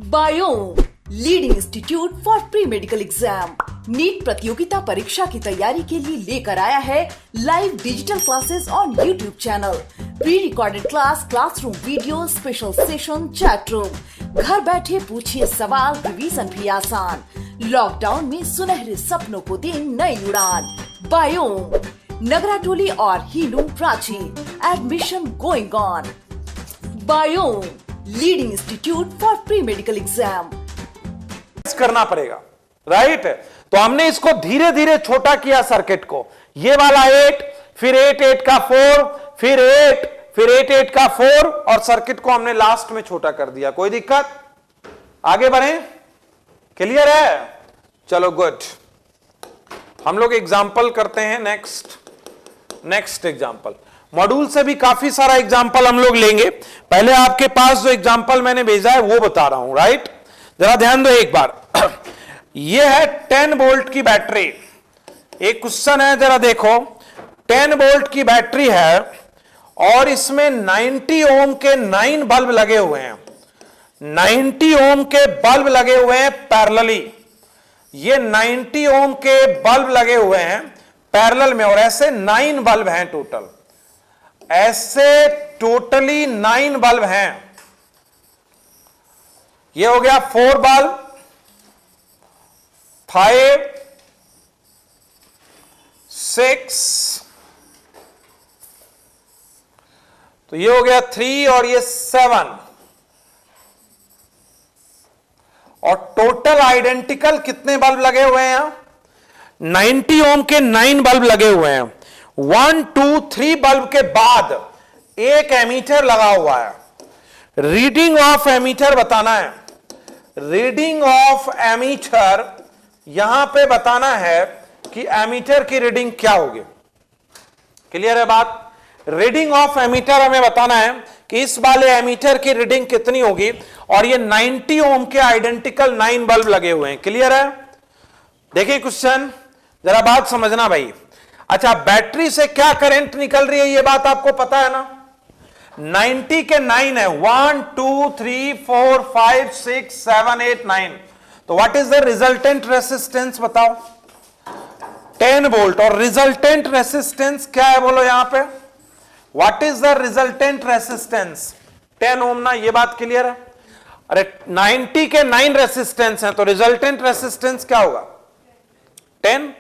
Biome leading institute for pre medical exam NEET प्रतियोगिता परीक्षा की तैयारी के लिए लेकर आया है live digital classes on YouTube channel, pre recorded class, classroom video, special session, chat room. घर बैठे पूछिए सवाल, रिवीजन भी आसान। लॉकडाउन में सुनहरे सपनों को दे नई उड़ान। बायोम नगराटोली और हीलू प्राची, admission going on. Biome leading institute for pre medical exam. करना पड़ेगा, राइट। तो हमने इसको धीरे धीरे छोटा किया सर्किट को। ये वाला 8, फिर 8 का 4, फिर 8, फिर 8 का 4 और सर्किट को हमने लास्ट में छोटा कर दिया। कोई दिक्कत? आगे बढ़े? क्लियर है? चलो गुड। हम लोग एग्जाम्पल करते हैं। नेक्स्ट एग्जाम्पल मॉड्यूल से भी काफी सारा एग्जाम्पल हम लोग लेंगे। पहले आपके पास जो एग्जाम्पल मैंने भेजा है वो बता रहा हूं, राइट। जरा ध्यान दो एक बार। ये है 10 वोल्ट की बैटरी। एक क्वेश्चन है, जरा देखो। 10 वोल्ट की बैटरी है और इसमें 90 ओम के 9 बल्ब लगे हुए हैं। 90 ओम के बल्ब लगे हुए हैं पैरेलली। ये 90 ओम के बल्ब लगे हुए हैं पैरेलल में और ऐसे 9 बल्ब हैं टोटल। ऐसे टोटली 9 बल्ब हैं। ये हो गया 4 बल्ब, 5, 6, तो ये हो गया 3 और ये 7 और टोटल आइडेंटिकल कितने बल्ब लगे हुए हैं? 90 ओम के 9 बल्ब लगे हुए हैं। 1, 2, 3 बल्ब के बाद एक एमीटर लगा हुआ है। रीडिंग ऑफ एमीटर बताना है। रीडिंग ऑफ एमीटर यहां पे बताना है कि एमीटर की रीडिंग क्या होगी। क्लियर है बात? रीडिंग ऑफ एमीटर हमें बताना है कि इस वाले एमीटर की रीडिंग कितनी होगी और ये 90 ओम के आइडेंटिकल 9 बल्ब लगे हुए हैं। क्लियर है? देखिए क्वेश्चन, जरा बात समझना भाई। अच्छा, बैटरी से क्या करंट निकल रही है ये बात आपको पता है ना? 90 के 9 है। 1, 2, 3, 4, 5, 6, 7, 8, 9। तो what is the resultant resistance बताओ? 10 वोल्ट। और रिजल्टेंट रेसिस्टेंस क्या है बोलो यहां पे? What is the resultant resistance? 10 ओम ना, ये बात क्लियर है? अरे 90 के 9 रेसिस्टेंस है तो रिजल्टेंट रेसिस्टेंस क्या होगा? 10।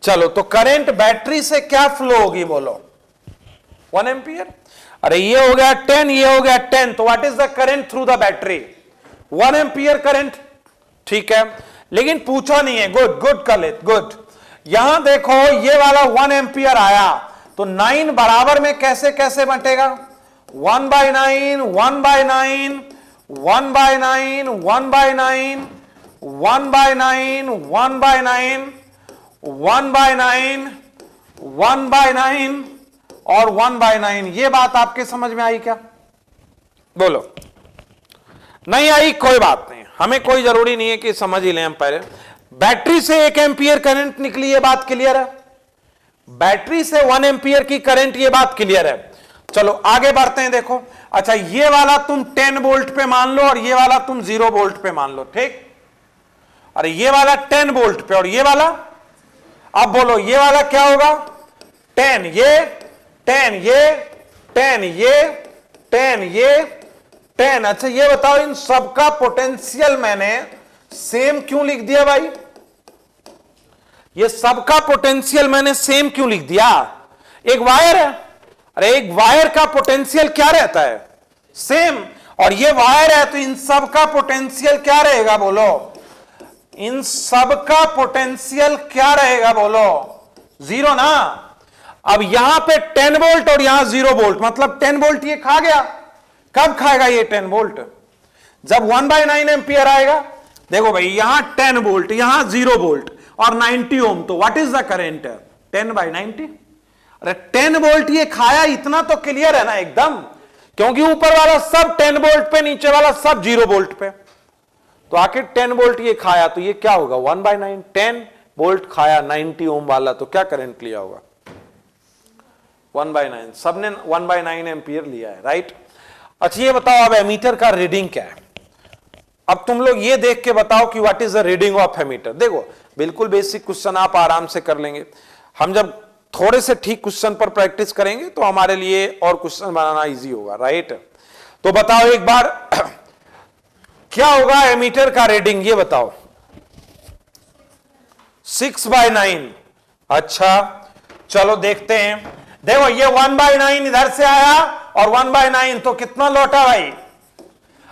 चलो, तो करंट बैटरी से क्या फ्लो होगी बोलो? 1 एम्पियर। अरे ये हो गया 10, ये हो गया 10, तो what is the current through the battery? 1 ampere current. ठीक है, लेकिन पूछा नहीं है। Good Kalit, good. यहां देखो, ये वाला 1 एम्पियर आया तो 9 बराबर में कैसे कैसे बंटेगा? 1/9, 1/9, 1/9, 1/9, 1/9, 1/9, 1/9, 1/9 और 1/9। ये बात आपके समझ में आई क्या? बोलो। नहीं आई? कोई बात नहीं, हमें कोई जरूरी नहीं है कि समझ ही लें हम। पहले बैटरी से 1 एम्पियर करंट निकली, ये बात क्लियर है। बैटरी से 1 एम्पियर की करंट, ये बात क्लियर है। चलो आगे बढ़ते हैं। देखो, अच्छा ये वाला तुम 10 वोल्ट पे मान लो और ये वाला तुम 0 वोल्ट पे मान लो, ठीक। अरे ये वाला 10 वोल्ट पे और ये वाला, अब बोलो ये वाला क्या होगा? 10 ये, 10 ये, 10 ये, 10 ये, 10। अच्छा ये बताओ, इन सबका पोटेंशियल मैंने सेम क्यों लिख दिया भाई? ये सबका पोटेंशियल मैंने सेम क्यों लिख दिया? एक वायर है। अरे एक वायर का पोटेंशियल क्या रहता है? सेम। और ये वायर है तो इन सबका पोटेंशियल क्या रहेगा बोलो? इन सबका पोटेंशियल क्या रहेगा बोलो? 0 ना। अब यहां पे 10 वोल्ट और यहां 0 वोल्ट, मतलब 10 वोल्ट ये खा गया। कब खाएगा ये 10 वोल्ट? जब 1/9 एम्पियर आएगा। देखो भाई, यहां 10 वोल्ट, यहां 0 वोल्ट और 90 ओम, तो व्हाट इज द करंट? 10/90। अरे 10 वोल्ट ये खाया, इतना तो क्लियर है ना एकदम, क्योंकि ऊपर वाला सब 10 वोल्ट पे, नीचे वाला सब 0 वोल्ट पे। तो आखिर 10 वोल्ट ये खाया तो ये क्या होगा? 1/9। 10 वोल्ट खाया 90 ओम वाला, तो क्या करंट लिया होगा? 1/9। सबने 1/9 एम्पियर लिया है, राइट। अच्छा ये बताओ अब एमीटर का रीडिंग क्या है? अब तुम लोग ये देख के बताओ कि what is the reading of ammeter. देखो बिल्कुल बेसिक क्वेश्चन आप आराम से कर लेंगे। हम जब थोड़े से ठीक क्वेश्चन पर प्रैक्टिस करेंगे तो हमारे लिए और क्वेश्चन बनाना इजी होगा, राइट। तो बताओ एक बार क्या होगा एमीटर का रीडिंग, ये बताओ। 6/9। अच्छा चलो देखते हैं। देखो ये 1/9 इधर से आया और 1/9 तो कितना लौटा भाई?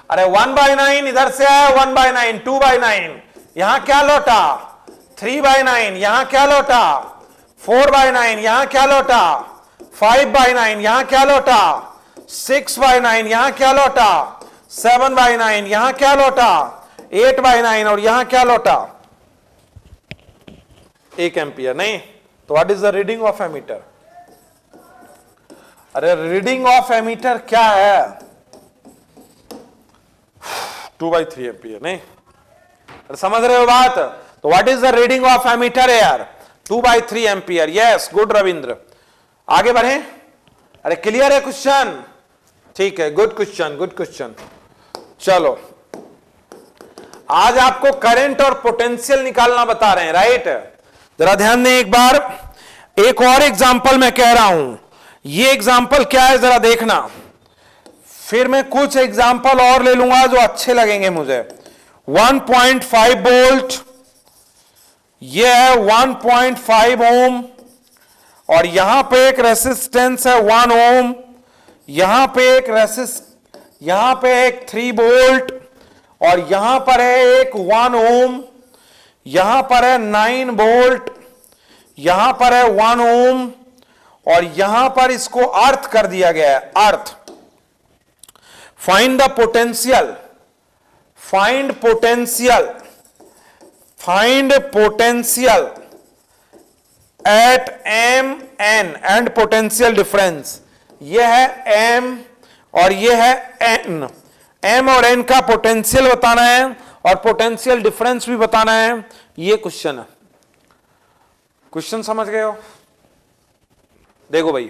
अरे 1/9 इधर से आया, 1/9, 2/9, यहां क्या लौटा? 3/9, यहां क्या लौटा? 4/9, यहां क्या लौटा? 5/9, यहां क्या लौटा? 6/9, यहां क्या लौटा? 7/9, यहां क्या लौटा? 8/9 और यहां क्या लौटा? 1 एम्पियर। नहीं तो what is the reading of ammeter? अरे रीडिंग ऑफ एमीटर क्या है? 2/3 एम्पियर। नहीं समझ रहे हो बात? तो what is the reading of ammeter यार? 2/3 एम्पियर। Yes, good Ravindra. आगे बढ़े। अरे क्लियर है क्वेश्चन? ठीक है, गुड क्वेश्चन, गुड क्वेश्चन। चलो आज आपको करंट और पोटेंशियल निकालना बता रहे हैं, राइट। जरा ध्यान दें एक बार। एक और एग्जांपल मैं कह रहा हूं, ये एग्जांपल क्या है जरा देखना, फिर मैं कुछ एग्जांपल और ले लूंगा जो अच्छे लगेंगे मुझे। 1.5 वोल्ट, ये है 1.5 ओम, और यहां पे एक रेसिस्टेंस है 1 ओम, यहां पे एक 3 वोल्ट, और यहां पर है एक 1 ओम, यहां पर है 9 वोल्ट, यहां पर है 1 ओम, और यहां पर इसको अर्थ कर दिया गया है, earth. Find the potential, find potential at M N and potential difference. यह है एम और यह है एन। एम और एन का पोटेंशियल बताना है और पोटेंशियल डिफरेंस भी बताना है। यह क्वेश्चन है। क्वेश्चन समझ गए हो? देखो भाई,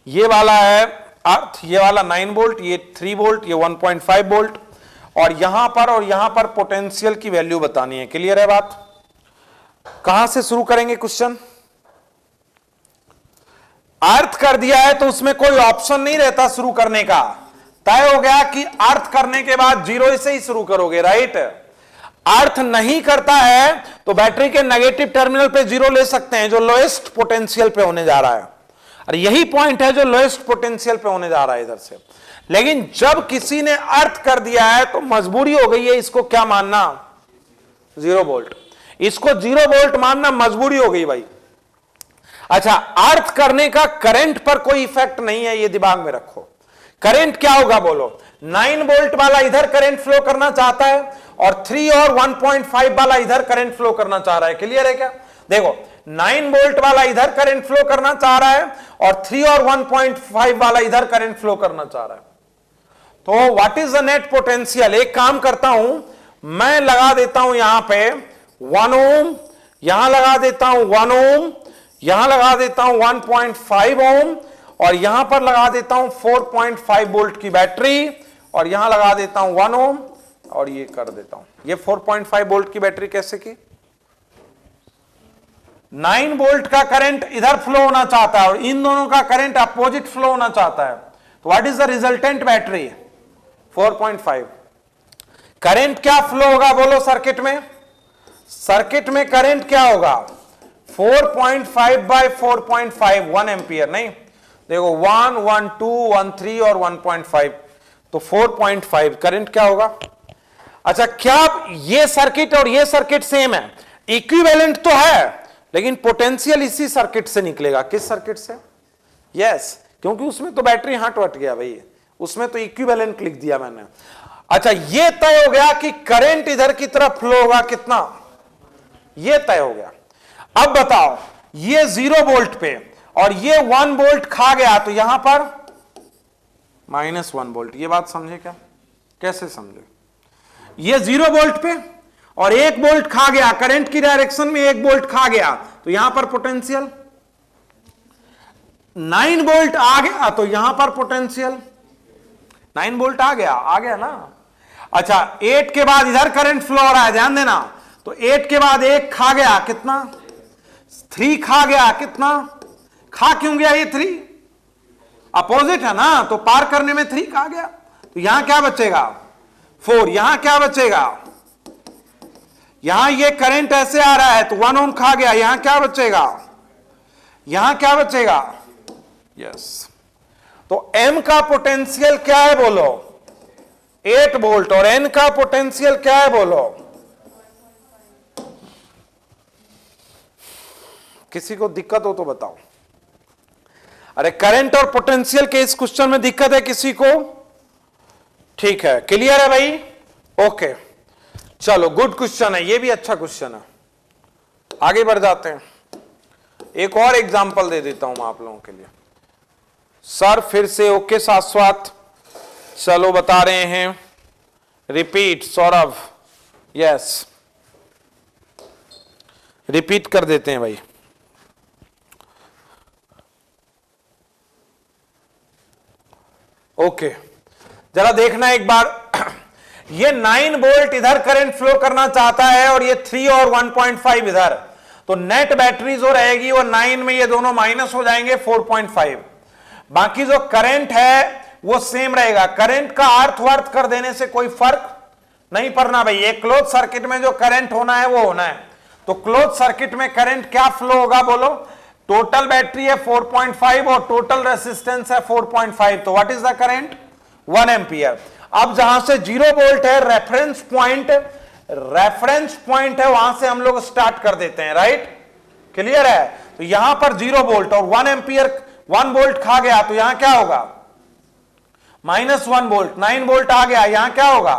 ये वाला है अर्थ, ये वाला 9 वोल्ट, ये 3 वोल्ट, ये 1.5 वोल्ट, और यहां पर पोटेंशियल की वैल्यू बतानी है। क्लियर है बात? कहां से शुरू करेंगे क्वेश्चन? अर्थ कर दिया है तो उसमें कोई ऑप्शन नहीं रहता शुरू करने का। तय हो गया कि अर्थ करने के बाद 0 से ही शुरू करोगे, राइट। अर्थ नहीं करता है तो बैटरी के नेगेटिव टर्मिनल पे 0 ले सकते हैं, जो लोएस्ट पोटेंशियल पे होने जा रहा है। और यही पॉइंट है जो लोएस्ट पोटेंशियल पे होने जा रहा है इधर से। लेकिन जब किसी ने अर्थ कर दिया है तो मजबूरी हो गई है इसको क्या मानना? 0 वोल्ट। इसको 0 वोल्ट मानना मजबूरी हो गई भाई। अच्छा, अर्थ करने का करंट पर कोई इफेक्ट नहीं है, ये दिमाग में रखो। करंट क्या होगा बोलो? 9 वोल्ट वाला इधर करंट फ्लो करना चाहता है और 3 और 1.5 वाला इधर करंट फ्लो करना चाह रहा है। क्लियर है क्या? देखो 9 वोल्ट वाला इधर करंट फ्लो करना चाह रहा है और 3 और 1.5 वाला इधर करंट फ्लो करना चाह रहा है। तो what is the net potential? एक काम करता हूं, मैं लगा देता हूं यहां पे 1 ओम, यहां लगा देता हूं 1 ओम, यहां लगा देता हूं 1.5 ओम, और यहां पर लगा देता हूं 4.5 वोल्ट की बैटरी, और यहां लगा देता हूं 1 ओम, और ये कर देता हूं। ये 4.5 वोल्ट की बैटरी कैसे की? 9 वोल्ट का करंट इधर फ्लो होना चाहता है और इन दोनों का करंट अपोजिट फ्लो होना चाहता है। तो what is the resultant battery? 4.5। Current क्या फ्लो होगा बोलो सर्किट में? सर्किट में करंट क्या होगा? 4.5 बाय 4.5, 1 एम्पियर। नहीं देखो 1, 1, 2, 1, 3 और 1.5, तो 4.5 करंट क्या होगा? अच्छा, क्या ये सर्किट और ये सर्किट सेम है? इक्विवेलेंट तो है, लेकिन पोटेंशियल इसी सर्किट से निकलेगा। किस सर्किट से? यस, क्योंकि उसमें तो बैटरी हट गया भाई, उसमें तो इक्विवेलेंट लिख दिया मैंने। अच्छा, ये तय हो गया कि करंट इधर की तरफ फ्लो होगा कितना, ये तय हो गया। अब बताओ, ये 0 वोल्ट पे और ये 1 वोल्ट खा गया, तो यहां पर -1 वोल्ट। ये बात समझे क्या? कैसे समझे? ये 0 वोल्ट पे और 1 वोल्ट खा गया, करंट की डायरेक्शन में 1 वोल्ट खा गया, तो यहां पर पोटेंशियल 9 वोल्ट आ गया, तो यहां पर पोटेंशियल 9 वोल्ट आ गया ना। अच्छा 8 के बाद इधर करंट फ्लो हो रहा है, ध्यान देना। तो 8 के बाद 1 खा गया, कितना? 3 खा गया, कितना? खा क्यों गया ये 3? अपोजिट है ना, तो पार करने में 3 खा गया। तो यहां क्या बचेगा? 4। यहां क्या बचेगा? यहां ये करंट ऐसे आ रहा है तो 1 ओम खा गया, यहां क्या बचेगा? यहां क्या बचेगा? यस। तो M का पोटेंशियल क्या है बोलो? 8 वोल्ट। और N का पोटेंशियल क्या है बोलो? किसी को दिक्कत हो तो बताओ। अरे करंट और पोटेंशियल के इस क्वेश्चन में दिक्कत है किसी को? ठीक है, क्लियर है भाई? ओके चलो, गुड क्वेश्चन है, ये भी अच्छा क्वेश्चन है। आगे बढ़ जाते हैं। एक और एग्जांपल दे देता हूं मैं आप लोगों के लिए। सर फिर से ओके शाश्वत, चलो बता रहे हैं। रिपीट सौरभ, यस रिपीट कर देते हैं भाई। ओके जरा देखना एक बार। ये 9 वोल्ट इधर करंट फ्लो करना चाहता है और ये 3 और 1.5 इधर। तो नेट बैटरी जो रहेगी वो 9 में ये दोनों माइनस हो जाएंगे 4.5। बाकी जो करंट है वो सेम रहेगा। करंट का अर्थ वर्थ कर देने से कोई फर्क नहीं पड़ना भाई। ये क्लोज सर्किट में जो करंट होना है वो होना है। तो क्लोज सर्किट में करंट क्या फ्लो होगा बोलो? टोटल बैटरी है 4.5 और टोटल रेसिस्टेंस है 4.5। तो what is the current? 1 ampere. अब जहां से 0 वोल्ट है, रेफरेंस पॉइंट है, वहां से हम लोग स्टार्ट कर देते हैं, राइट? क्लियर है? तो यहां पर 0 वोल्ट और 1 एम्पियर 1 वोल्ट खा गया, तो यहां क्या होगा? -1 वोल्ट। 9 वोल्ट आ गया, यहां क्या होगा?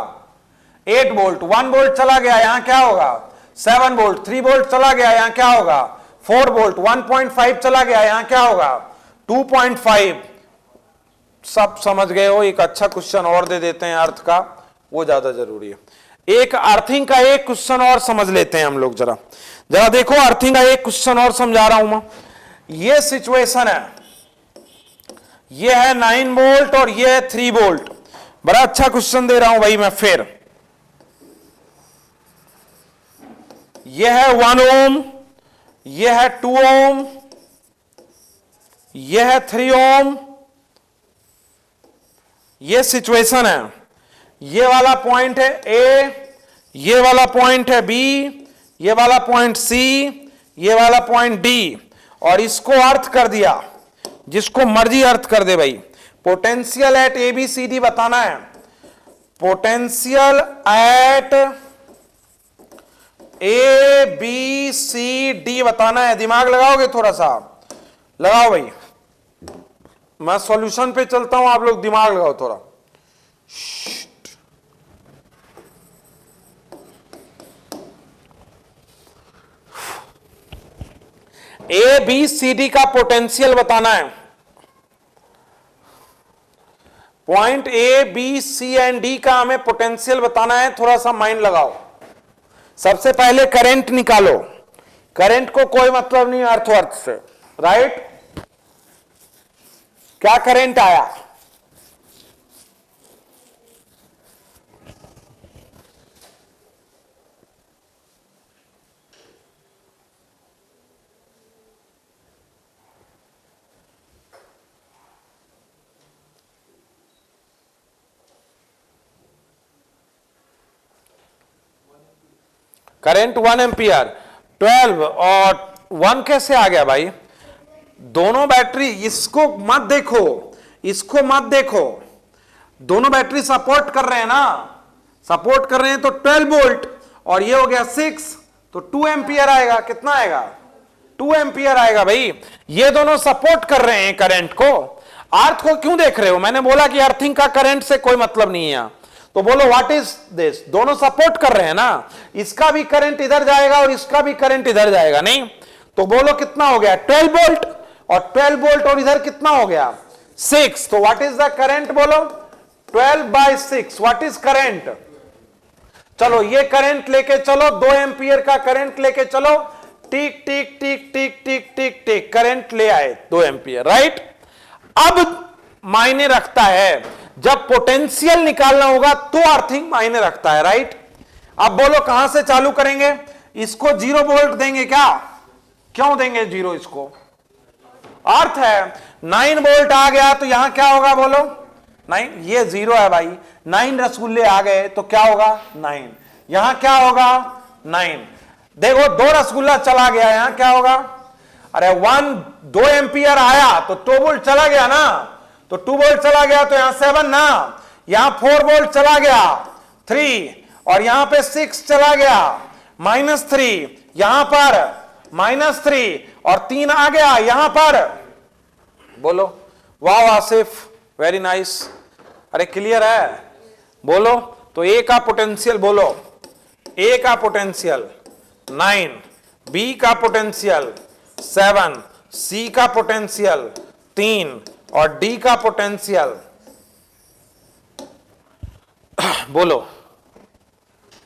8 वोल्ट। 1 वोल्ट चला गया, यहां क्या होगा? 7 वोल्ट। 3 वोल्ट चला गया, यहां क्या होगा? 4 वोल्ट। 1.5 चला गया, यहां क्या होगा? 2.5। सब समझ गए हो? एक अच्छा क्वेश्चन और दे देते हैं अर्थ का, वो ज्यादा जरूरी है। एक अर्थिंग का एक क्वेश्चन और समझ लेते हैं हम लोग। जरा देखो, अर्थिंग का एक क्वेश्चन और समझा रहा हूं मैं। ये सिचुएशन है, ये है 9 वोल्ट और ये है 3 वोल्ट। बड़ा अच्छा क्वेश्चन दे रहा हूं भाई मैं फिर। ये है 1 ओम, ये है 2 ओम, ये है 3 ओम। ये सिचुएशन है। ये वाला पॉइंट है ए, ये वाला पॉइंट है बी, ये वाला पॉइंट सी, ये वाला पॉइंट डी। और इसको अर्थ कर दिया, जिसको मर्जी अर्थ कर दे भाई। Potential at A B C D बताना है। Potential at A B C D बताना है। दिमाग लगाओगे? थोड़ा सा लगाओ भाई। मैं सॉल्यूशन पे चलता हूं, आप लोग दिमाग लगाओ थोड़ा। ए बी सी डी का पोटेंशियल बताना है। Point A B C and D का हमें पोटेंशियल बताना है। थोड़ा सा माइंड लगाओ। सबसे पहले करंट निकालो। करंट को कोई मतलब नहीं अर्थ से, राइट? क्या करंट आया? Current 1 ampere. 12 और 1 कैसे आ गया भाई? दोनों बैटरी, इसको मत देखो, इसको मत देखो। दोनों बैटरी सपोर्ट कर रहे हैं ना, सपोर्ट कर रहे हैं। तो 12 वोल्ट और ये हो गया 6, तो 2 एम्पियर आएगा। कितना आएगा? 2 एम्पियर आएगा भाई। ये दोनों सपोर्ट कर रहे हैं करंट को। अर्थ को क्यों देख रहे हो? मैंने बोला कि अर्थिंग का करंट से कोई मतलब नहीं है। तो बोलो व्हाट इज दिस? दोनों सपोर्ट कर रहे हैं ना। इसका भी करंट इधर जाएगा और इसका भी करंट इधर जाएगा, नहीं? तो बोलो कितना हो गया? 12 वोल्ट और 12 वोल्ट और इधर कितना हो गया? 6। तो व्हाट इज द करंट बोलो? 12/6। What is current? चलो ये करंट लेके चलो, 2 एम्पियर का करंट लेके चलो। टिक tick tick tick tick tick टिक करंट ले आए 2 एम्पियर, राइट? अब मायने रखता है जब पोटेंशियल निकालना होगा तो अर्थिंग मायने रखता है, राइट। अब बोलो कहां से चालू करेंगे? इसको 0 वोल्ट देंगे क्या? क्यों देंगे 0? इसको अर्थ है 9 वोल्ट आ गया तो यहां क्या होगा बोलो? 9, ये 0 है भाई, 9 रसगुल्ले आ गए तो क्या होगा? 9। यहां क्या होगा? 9। देखो 2 रसगुल्ला चला गया, यहां क्या होगा? अरे 2 एम्पियर आया तो 2 वोल्ट चला गया ना, तो 2 वोल्ट चला गया तो यहां 7 ना, यहां 4 वोल्ट चला गया 3, और यहां पे 6 चला गया -3, यहां पर -3 और 3 आ गया यहां पर। बोलो वाह आसिफ, वेरी नाइस। अरे क्लियर है? बोलो तो ए का पोटेंशियल बोलो, ए का पोटेंशियल 9, बी का पोटेंशियल 7, सी का पोटेंशियल 3 और डी का पोटेंशियल बोलो।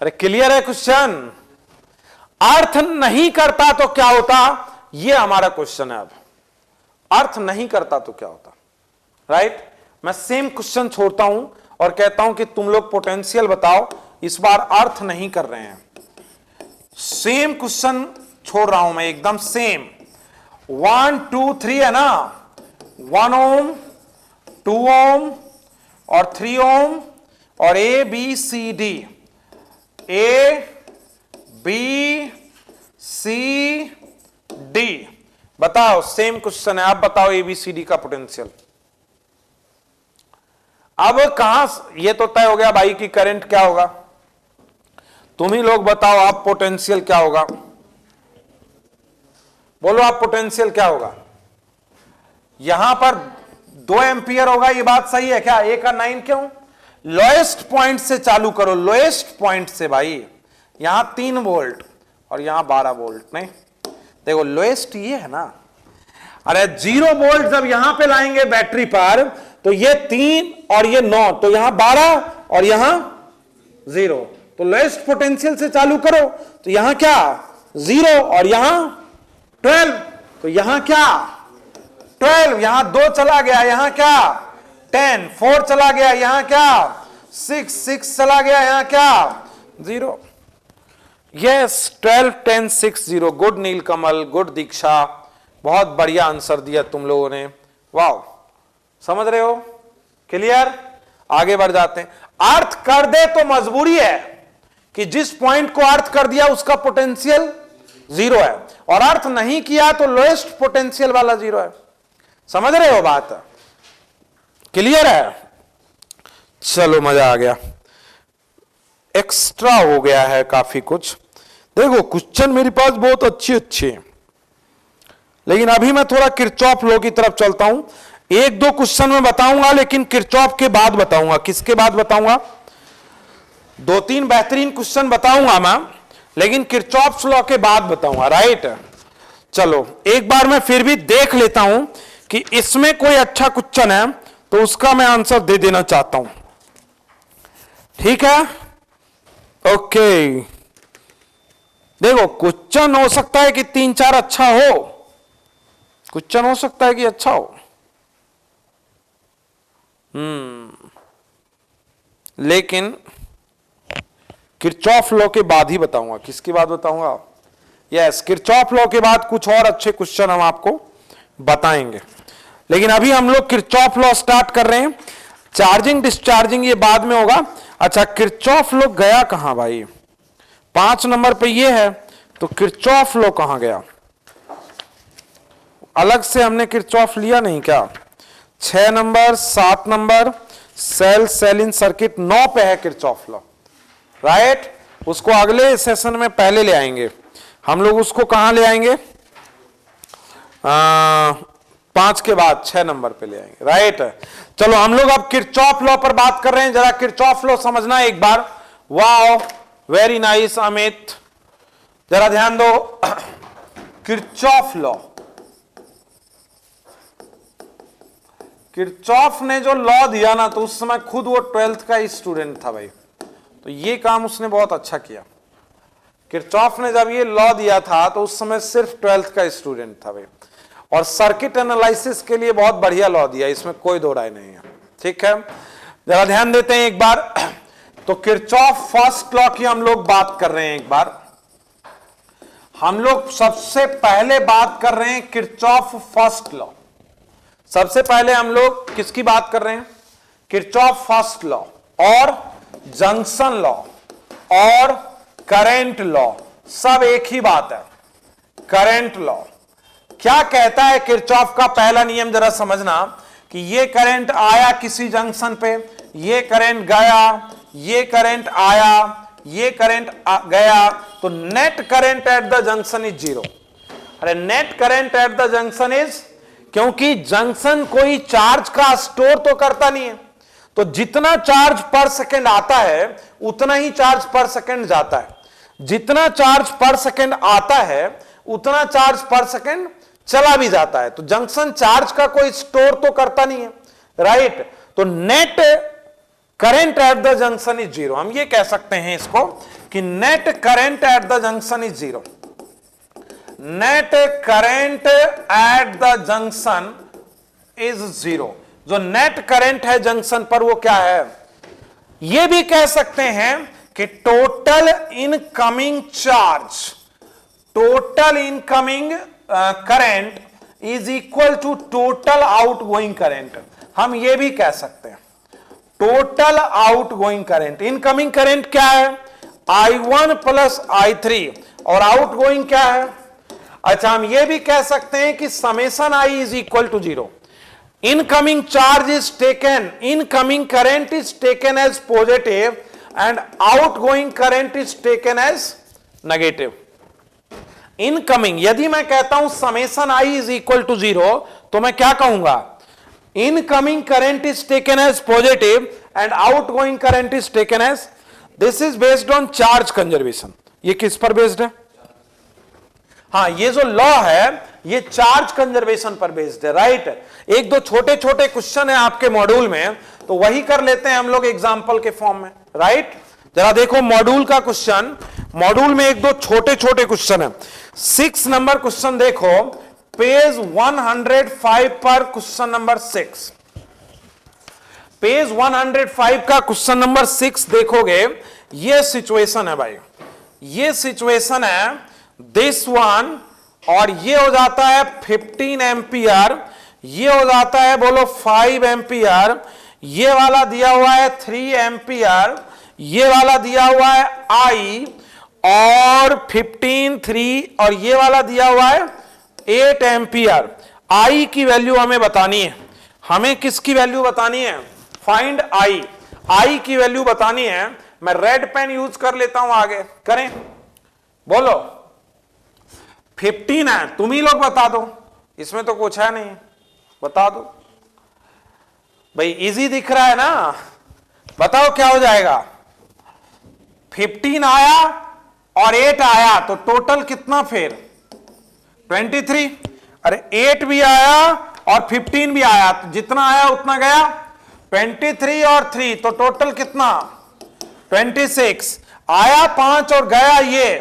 अरे क्लियर है क्वेश्चन? अर्थ नहीं करता तो क्या होता, ये हमारा क्वेश्चन है। अब अर्थ नहीं करता तो क्या होता, राइट। मैं सेम क्वेश्चन छोड़ता हूं और कहता हूं कि तुम लोग पोटेंशियल बताओ, इस बार अर्थ नहीं कर रहे हैं। सेम क्वेश्चन छोड़ रहा हूं मैं, एकदम सेम। 1 2 3 है ना, 1 ओम 2 ओम और 3 ओम और A B C D, A B C D, बताओ सेम क्वेश्चन है। आप बताओ ए बी सी डी का पोटेंशियल। अब कहां ये तो तय हो गया भाई कि करंट क्या होगा, तुम ही लोग बताओ आप पोटेंशियल क्या होगा। बोलो आप पोटेंशियल क्या होगा? यहां पर 2 एम्पियर होगा, ये बात सही है क्या? ए का 9 क्यों? लोएस्ट पॉइंट से चालू करो, लोएस्ट पॉइंट से भाई। यहां 3 वोल्ट और यहां 12 वोल्ट, नहीं देखो लोएस्ट ये है ना। अरे 0 वोल्ट जब यहां पे लाएंगे बैटरी पर तो ये 3 और ये 9, तो यहां 12 और यहां 0, तो लोएस्ट पोटेंशियल से चालू करो तो यहां क्या 0 और यहां 12, तो यहां क्या 12, यहां 2 चला गया, यहां क्या 10, 4 चला गया, यहां क्या 6 चला गया, यहां क्या 0। यस 12 10 6 0। गुड नीलकमल, गुड दीक्षा, बहुत बढ़िया आंसर दिया तुम लोगों ने, वाह। समझ रहे हो? क्लियर? आगे बढ़ जाते हैं। अर्थ कर दे तो मजबूरी है कि जिस पॉइंट को अर्थ कर दिया उसका पोटेंशियल 0 है, और अर्थ नहीं किया तो लोएस्ट पोटेंशियल वाला 0 है। समझ रहे हो बात? क्लियर है? चलो मजा आ गया, एक्स्ट्रा हो गया है काफी कुछ। देखो क्वेश्चन मेरे पास बहुत अच्छे हैं, लेकिन अभी मैं थोड़ा किरचॉफ लॉ की तरफ चलता हूं। 1-2 क्वेश्चन में बताऊंगा, लेकिन किरचॉफ के बाद बताऊंगा। किसके बाद बताऊंगा? 2-3 बेहतरीन क्वेश्चन बताऊंगा मैं, लेकिन किरचॉफ लॉ के बाद बताऊंगा, राइट। चलो एक बार मैं फिर भी देख लेता हूं कि इसमें कोई अच्छा क्वेश्चन है तो उसका मैं आंसर दे देना चाहता हूं। ठीक है, ओके। देखो क्वेश्चन हो सकता है कि 3-4 अच्छा हो, क्वेश्चन हो सकता है कि अच्छा हो, लेकिन किरचॉफ लॉ के बाद ही बताऊंगा। किसके बाद बताऊंगा? यस, किरचॉफ लॉ के बाद कुछ और अच्छे क्वेश्चन हम आपको बताएंगे, लेकिन अभी हम लोग किरचॉफ लॉ स्टार्ट कर रहे हैं। चार्जिंग डिस्चार्जिंग ये बाद में होगा। अच्छा, किरचॉफ लॉ गया कहां भाई? 5 नंबर पे ये है, तो किरचॉफ लॉ कहां गया? अलग से हमने किरचॉफ लिया नहीं क्या? 6 नंबर, 7 नंबर, सेल इन सर्किट 9 पे है किरचॉफ लॉ, राइट। उसको अगले सेशन में पहले ले आएंगे हम लोग। उसको कहां ले आएंगे? 5 के बाद 6 नंबर पे ले आएंगे, राइट। चलो हम लोग अब किरचॉफ लॉ पर बात कर रहे हैं। जरा किरचॉफ लॉ समझना एक बार। वाओ, वेरी नाइस अमित, जरा ध्यान दो। किरचॉफ लॉ, किरचॉफ ने जो लॉ दिया ना, तो उस समय खुद वो 12th का स्टूडेंट था भाई, तो ये काम उसने बहुत अच्छा किया। किरचॉफ ने जब ये लॉ दिया था तो उस समय सिर्फ 12th का स्टूडेंट था भाई, और सर्किट एनालिसिस के लिए बहुत बढ़िया लॉ दिया, इसमें कोई दो राय नहीं है। ठीक है, जरा ध्यान देते हैं एक बार। तो किरचॉफ फर्स्ट लॉ की हम लोग बात कर रहे हैं। एक बार हम लोग सबसे पहले बात कर रहे हैं किरचॉफ फर्स्ट लॉ। सबसे पहले हम लोग किसकी बात कर रहे हैं? किरचॉफ फर्स्ट लॉ और जंक्शन लॉ और करंट लॉ सब एक ही बात है। करंट लॉ क्या कहता है? किरचॉफ का पहला नियम जरा समझना कि ये करंट आया किसी जंक्शन पे, ये करंट गया, ये करंट आया, ये करंट गया, तो net current at the junction is zero. अरे net current at the junction is, क्योंकि जंक्शन कोई चार्ज का स्टोर तो करता नहीं है, तो जितना चार्ज पर सेकंड आता है उतना ही चार्ज पर सेकंड जाता है। जितना चार्ज पर सेकंड आता है उतना चार्ज पर सेकंड चला भी जाता है। तो जंक्शन चार्ज का कोई स्टोर तो करता नहीं है, राइट। तो net current at the junction is zero. हम ये कह सकते हैं इसको कि net current at the junction is zero. Net current at the junction is zero. जो नेट करंट है जंक्शन पर वो क्या है? ये भी कह सकते हैं कि total incoming charge, total incoming current is equal to total outgoing current. हम ये भी कह सकते हैं total outgoing current. Incoming current क्या है? I1 प्लस I3 और आउटगोइंग क्या है? अच्छा, हम ये भी कह सकते हैं कि summation I is equal to zero. Incoming charge is taken, incoming current is taken as positive and outgoing current is taken as negative. Incoming, यदि मैं कहता हूं summation I is equal to zero, तो मैं क्या कहूंगा? Incoming current is taken as positive and outgoing current is taken as, this is based on charge conservation. ये किस पर बेस्ड है? हाँ, ये जो लॉ है ये चार्ज कंजर्वेशन पर बेस्ड है, राइट। एक दो छोटे छोटे क्वेश्चन है आपके मॉड्यूल में, तो वही कर लेते हैं हम लोग एग्जाम्पल के फॉर्म में, राइट। जरा देखो मॉड्यूल का क्वेश्चन, मॉड्यूल में एक दो छोटे छोटे क्वेश्चन है। 6 नंबर क्वेश्चन देखो, पेज 105 पर क्वेश्चन नंबर 6। पेज 105 का क्वेश्चन नंबर 6 देखोगे, ये सिचुएशन है भाई, ये सिचुएशन है दिस वन, और ये हो जाता है 15 एम्पियर, ये हो जाता है बोलो 5 एम्पियर, ये वाला दिया हुआ है 3 एम्पियर, ये वाला दिया हुआ है I और 15 3, और ये वाला दिया हुआ है 8 एम्पियर। I की वैल्यू हमें बतानी है। हमें किसकी वैल्यू बतानी है? फाइंड I की वैल्यू बतानी है। मैं रेड पेन यूज कर लेता हूं, आगे करें, बोलो। 15 है, तुम ही लोग बता दो, इसमें तो कुछ है नहीं, बता दो भाई। इजी दिख रहा है ना? बताओ क्या हो जाएगा? 15 आया और 8 आया, तो टोटल कितना फिर? 23। अरे 8 भी आया और 15 भी आया, तो जितना आया उतना गया, 23 और 3, तो टोटल कितना? 26। आया 5 और गया ये,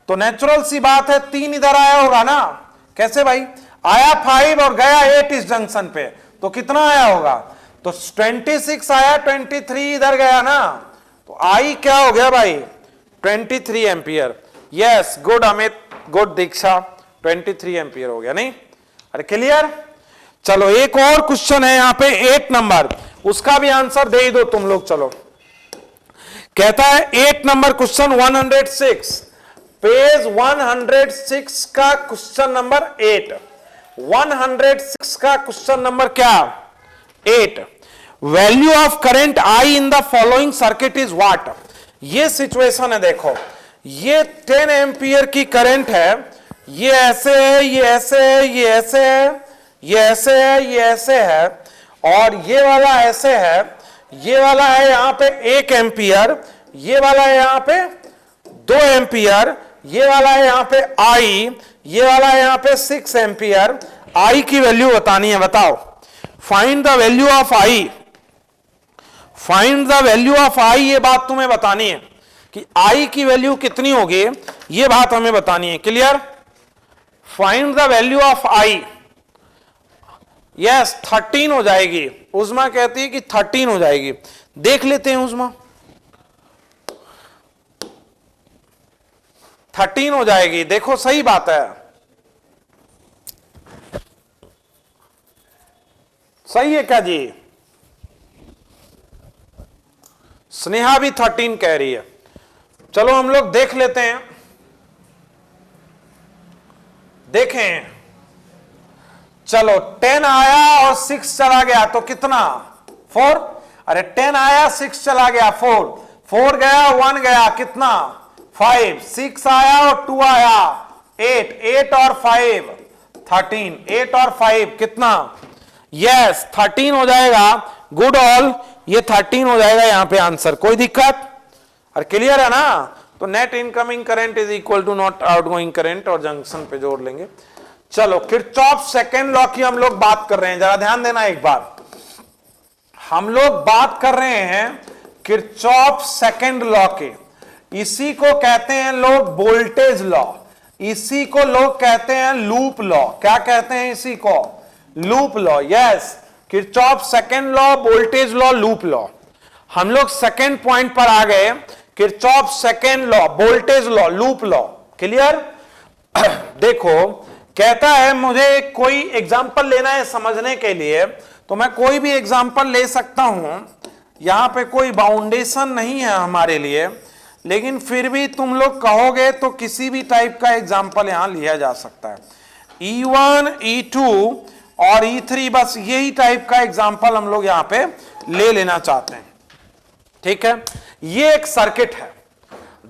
तो नेचुरल सी बात है 3 इधर आया होगा ना। कैसे भाई? आया 5 और गया 8 इस जंक्शन पे, तो कितना आया होगा? तो 26 आया, 23 इधर गया ना, तो I क्या हो गया भाई? 23 ampere. Yes, good Amit, good Diksha, 23 ampere हो गया, नहीं? अरे क्लियर? चलो एक और क्वेश्चन है यहां पे 8 नंबर, उसका भी आंसर दे दो तुम लोग। चलो, कहता है 8 नंबर क्वेश्चन 106, पेज 106 का क्वेश्चन नंबर 8। 106 का क्वेश्चन नंबर क्या? 8। Value of current I in the following circuit is what? ये सिचुएशन है, देखो ये 10 एम्पियर की करंट है, ये ऐसे है, ये ऐसे है, ये ऐसे है, ये ऐसे है, ये ऐसे है, और ये वाला ऐसे है, ये वाला है यहां पे 1 एम्पियर, ये वाला है यहां पे 2 एम्पियर, ये वाला है यहां पे I, ये वाला है यहां पे 6 एम्पियर। I की वैल्यू बतानी है, बताओ। Find the value of I, find the value of I, ये बात तुम्हें बतानी है कि I की वैल्यू कितनी होगी, ये बात हमें बतानी है। Clear? Find the value of I। Yes 13 हो जाएगी। उज़मा कहती है कि 13 हो जाएगी। देख लेते हैं उज़मा, 13 हो जाएगी। देखो सही बात है, सही है क्या जी? स्नेहा भी 13 कह रही है। चलो हम लोग देख लेते हैं, देखें। चलो 10 आया और 6 चला गया तो कितना? 4। अरे 10 आया 6 चला गया 4, 4 गया 1 गया कितना? 5, 6 आया और 2 आया 8, 8 और 5 13, 8 और 5 कितना? यस 13 हो जाएगा। गुड ऑल, ये 13 हो जाएगा यहां पे आंसर। कोई दिक्कत? और क्लियर है ना? तो net incoming current is equal to not outgoing current, और जंक्शन पे जोड़ लेंगे। चलो किरचॉफ सेकंड लॉ की हम लोग बात कर रहे हैं, जरा ध्यान देना एक बार। हम लोग बात कर रहे हैं किरचॉफ सेकंड लॉ के। इसी को कहते हैं लोग वोल्टेज लॉ, इसी को लोग कहते हैं लूप लॉ। क्या कहते हैं इसी को? Loop law. Yes, Kirchhoff second law, voltage law, loop law. हम लोग सेकंड पॉइंट पर आ गए, Kirchhoff second law, voltage law, loop law. Clear? देखो कहता है मुझे कोई एग्जांपल लेना है समझने के लिए, तो मैं कोई भी एग्जांपल ले सकता हूं। यहां पे कोई बाउंडेशन नहीं है हमारे लिए, लेकिन फिर भी तुम लोग कहोगे तो किसी भी टाइप का एग्जांपल यहां लिया जा सकता है। E1, E2 और E3, बस यही टाइप का एग्जांपल हम लोग यहां पे ले लेना चाहते हैं। ठीक है, ये एक सर्किट है।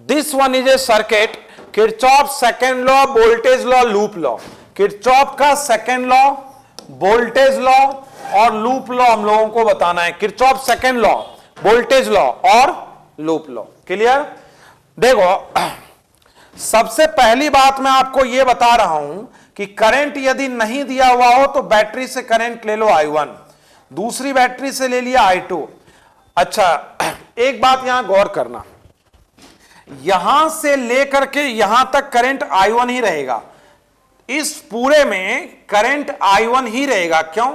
This one is a circuit. Kirchhoff second law, voltage law, loop law. Kirchhoff का सेकंड लॉ, वोल्टेज लॉ और लूप लॉ हम लोगों को बताना है। Kirchhoff second law, voltage law और लूप लॉ। क्लियर? देखो सबसे पहली बात मैं आपको यह बता रहा हूं कि करंट यदि नहीं दिया हुआ हो तो बैटरी से करंट ले लो I1, दूसरी बैटरी से ले लिया I2। अच्छा एक बात यहां गौर करना, यहां से लेकर के यहां तक करंट I1 ही रहेगा। इस पूरे में करंट I1 ही रहेगा। क्यों?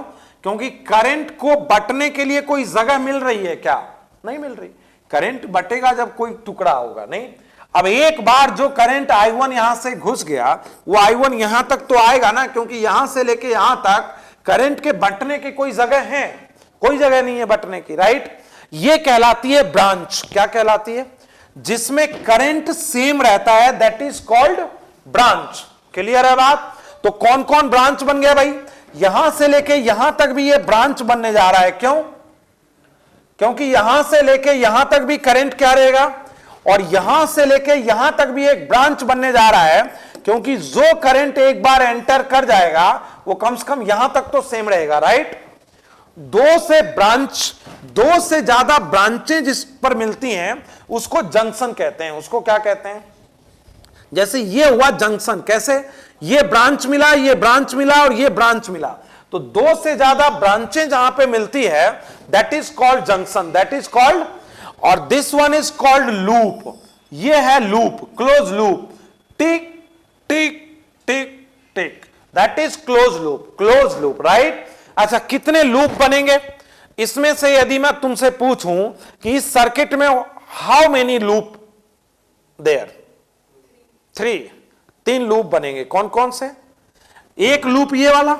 क्योंकि करंट को बटने के लिए कोई जगह मिल रही है क्या? नहीं मिल रही। करंट बटेगा जब कोई टुकड़ा होगा, नहीं। अब एक बार जो करंट I1 यहां से घुस गया, वो I1 यहां तक तो आएगा ना, क्योंकि यहां से लेके यहां तक करंट के बटने की कोई जगह है? कोई जगह नहीं है बटने की, राइट? ये कहलाती है ब्रांच। क्या कहलाती है? जिसमें करंट सेम रहता है, that is called branch. Clear है बात? तो कौन कौन ब्रांच बन गया भाई? यहां से लेके यहां तक भी ये ब्रांच बनने जा रहा है। क्यों? क्योंकि यहां से लेके यहां तक भी करंट क्या रहेगा, और यहां से लेके यहां तक भी एक ब्रांच बनने जा रहा है, क्योंकि जो करंट एक बार एंटर कर जाएगा वो कम से कम यहां तक तो सेम रहेगा, राइट? दो से ज्यादा ब्रांचें जिस पर मिलती हैं उसको जंक्शन कहते हैं। उसको क्या कहते हैं? जैसे ये हुआ जंक्शन। कैसे? ये ब्रांच मिला, ये ब्रांच मिला और ये ब्रांच मिला, तो दो से ज्यादा ब्रांचें जहां पे मिलती है that is called junction, that is called. और this one is called loop. ये है loop, close loop. Tick tick tick tick, that is close loop, close loop, right? अच्छा कितने लूप बनेंगे इसमें से? यदि मैं तुमसे पूछूं कि इस सर्किट में how many loop there? 3 loop बनेंगे। कौन कौन से? एक लूप ये वाला,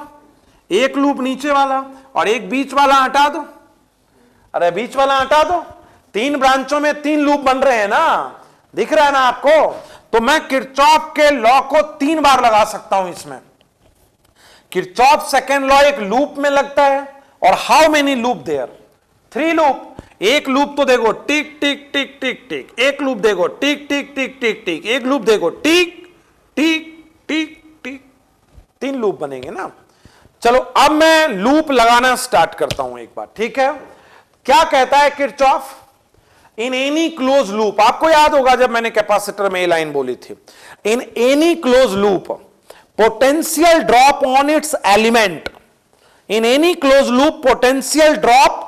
एक लूप नीचे वाला, और एक बीच वाला हटा दो। अरे बीच वाला हटा दो। 3 ब्रांचों में 3 लूप बन रहे हैं ना, दिख रहा है ना आपको? तो मैं किरचॉफ के लॉ को 3 बार लगा सकता हूं इसमें। किरचॉफ सेकंड लॉ एक लूप में लगता है, और how many loop there? 3 loop. एक लूप तो देखो टिक टिक टिक टिक टिक, एक लूप देखो टिक टिक टिक टिक टिक, एक लूप देखो टिक टिक टिक टिक, 3 लूप बनेंगे ना। चलो अब मैं लूप लगाना स्टार्ट करता हूं एक बार, ठीक है? क्या कहता है किरचॉफ? इन एनी क्लोज लूप, आपको याद होगा जब मैंने कैपेसिटर में ये लाइन बोली थी, in any close loop potential drop on its element, in any close loop potential drop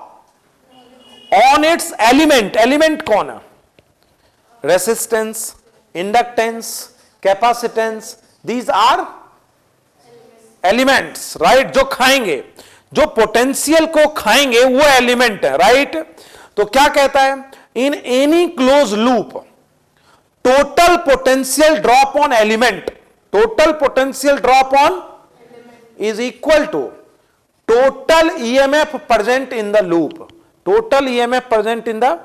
on its element. Element कौन है? Resistance, inductance, capacitance, these are elements, right? जो खाएंगे। जो पोटेंशियल को खाएंगे वो एलिमेंट है, राइट। तो क्या कहता है, in any close loop total potential drop on element, total potential drop on is equal to total EMF present in the loop, total EMF present in the,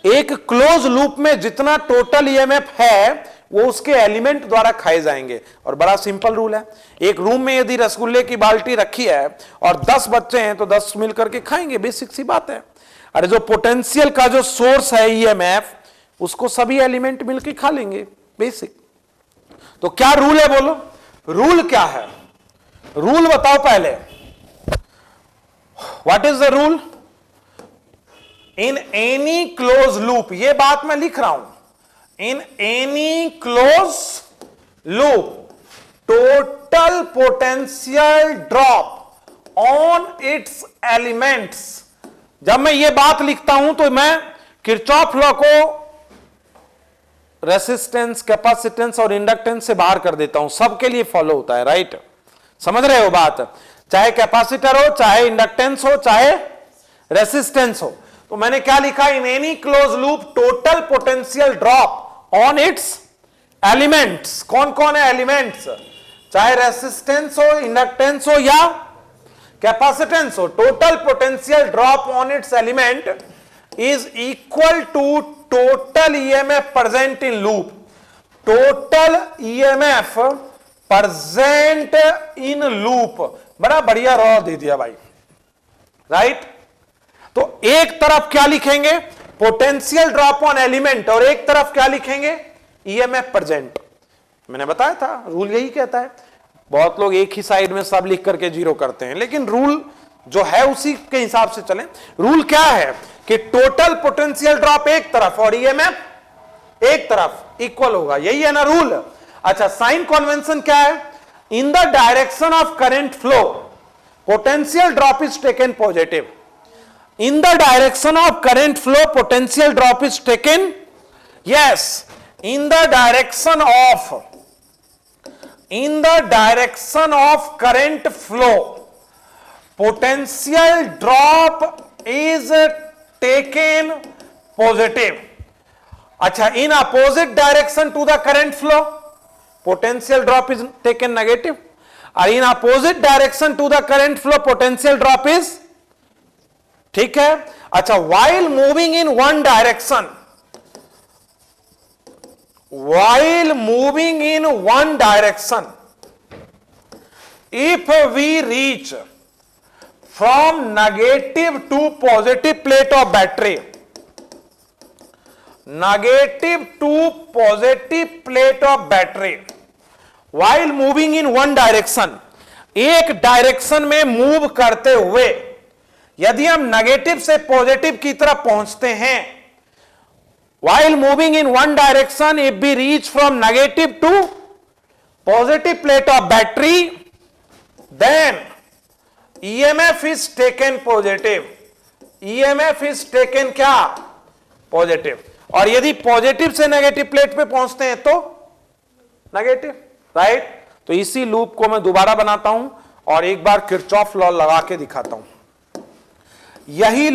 एक क्लोज लूप में जितना total EMF है वो उसके element द्वारा खाए जाएंगे। और बड़ा सिंपल रूल है, एक रूम में यदि रसगुल्ले की बाल्टी रखी है और 10 बच्चे हैं तो 10 मिलकर के खाएंगे, बेसिक सी बात है। अरे जो पोटेंशियल का जो सोर्स है ईएमएफ, उसको सभी एलिमेंट मिलकर खा लेंगे, बेसिक। तो क्या रूल है बोलो, रूल क्या है, रूल बताओ पहले, what is the rule. In any close loop, ये बात मैं लिख रहा हूं, इन any close loop total potential drop on it's elements. जब मैं ये बात लिखता हूं तो मैं किरचॉफ लॉ को रेसिस्टेंस, कैपेसिटेंस और इंडक्टेंस से बाहर कर देता हूं, सबके लिए फॉलो होता है, राइट। समझ रहे हो बात, चाहे कैपेसिटर हो, चाहे इंडक्टेंस हो, चाहे रेसिस्टेंस हो। तो मैंने क्या लिखा, इन any close loop total potential drop on it's elements. कौन कौन है एलिमेंट्स, चाहे रेसिस्टेंस हो, इंडक्टेंस हो या कैपेसिटेंस हो, total potential drop on its element is equal to total EMF present in loop, total EMF present in loop. बड़ा बढ़िया रॉ दे दिया भाई, राइट। तो एक तरफ क्या लिखेंगे, पोटेंशियल ड्रॉप ऑन एलिमेंट, और एक तरफ क्या लिखेंगे, ईएमएफ प्रेजेंट। मैंने बताया था रूल यही कहता है। बहुत लोग एक ही साइड में सब लिख करके जीरो करते हैं, लेकिन रूल जो है उसी के हिसाब से चलें। रूल क्या है कि टोटल पोटेंशियल ड्रॉप एक तरफ और ईएमएफ एक तरफ इक्वल होगा, यही है ना रूल। अच्छा, साइन कन्वेंशन क्या है, in the direction of current flow potential drop is taken positive, in the direction of current flow potential drop is taken, yes, in the direction of current flow potential drop is taken positive. अच्छा, in opposite direction to the current flow potential drop is taken negative, और in opposite direction to the current flow potential drop is, ठीक है। अच्छा, while moving in one direction, if we reach from negative to positive plate of battery, negative to positive plate of battery, while moving in one direction, एक direction में move करते हुए यदि हम negative से पॉजिटिव की तरफ पहुंचते हैं, while moving in one direction, if we reach from negative to positive plate of battery, then EMF is taken positive, EMF is taken क्या, पॉजिटिव। और यदि पॉजिटिव से नेगेटिव प्लेट पे पहुंचते हैं तो नेगेटिव, राइट। तो इसी लूप को मैं दोबारा बनाता हूं और एक बार किरचॉफ लॉ लगा के दिखाता हूं। यही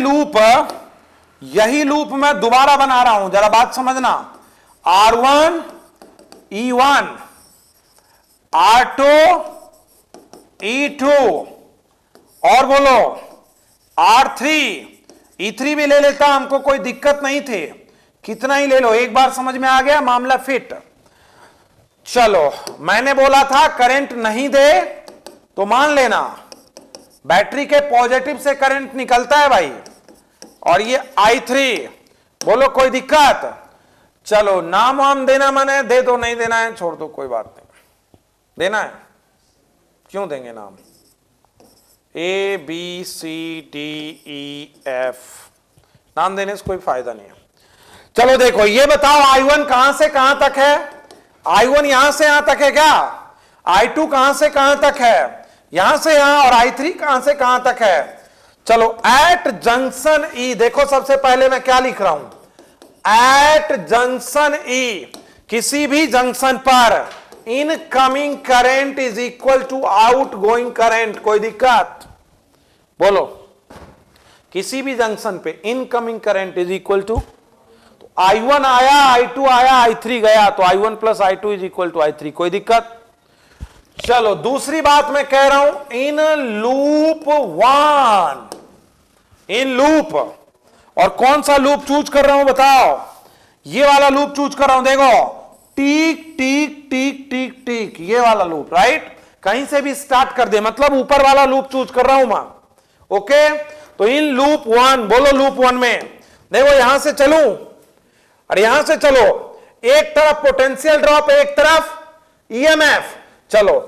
लूप मैं दोबारा बना रहा हूं, जरा बात समझना। R1 E1, R2 E2, और बोलो R3 E3 भी ले लेता, हमको कोई दिक्कत नहीं थी, कितना ही ले लो, एक बार समझ में आ गया, मामला फिट। चलो, मैंने बोला था करंट नहीं दे तो मान लेना बैटरी के पॉजिटिव से करंट निकलता है भाई, और ये I3, बोलो कोई दिक्कत। चलो, नाम वाम देना माने दे दो, नहीं देना है छोड़ दो, कोई बात नहीं। देना है, क्यों देंगे नाम, ABCDEF, नाम देने से कोई फायदा नहीं है। चलो देखो, ये बताओ I1 कहां से कहां तक है, I1 यहां से यहां तक है क्या, I2 कहां से कहां तक है, यहां से यहां, और I3 कहां से कहां तक है। चलो, एट जंक्शन E, देखो सबसे पहले मैं क्या लिख रहा हूं, एट जंक्शन E, किसी भी जंक्शन पर incoming current is equal to outgoing current, कोई दिक्कत, बोलो, किसी भी जंक्शन पे incoming current is equal to, तो I1 आया, I2 आया, I3 गया, तो I1 plus I2 is equal to I3। कोई दिक्कत? चलो दूसरी बात मैं कह रहा हूं, इन लूप 1, इन लूप, और कौन सा लूप चूज कर रहा हूं बताओ? ये वाला लूप चूज कर रहा हूं, देखो, टिक टिक टिक टिक टिक, ये वाला लूप, राइट? कहीं से भी स्टार्ट कर दे, मतलब ऊपर वाला लूप चूज कर रहा हूं मैं। ओके, तो इन लूप 1, बोलो लूप 1 में देखो, यहां से चलूं और यहां से चलो, एक तरफ पोटेंशियल ड्रॉप, एक तरफ ईएमएफ, चलो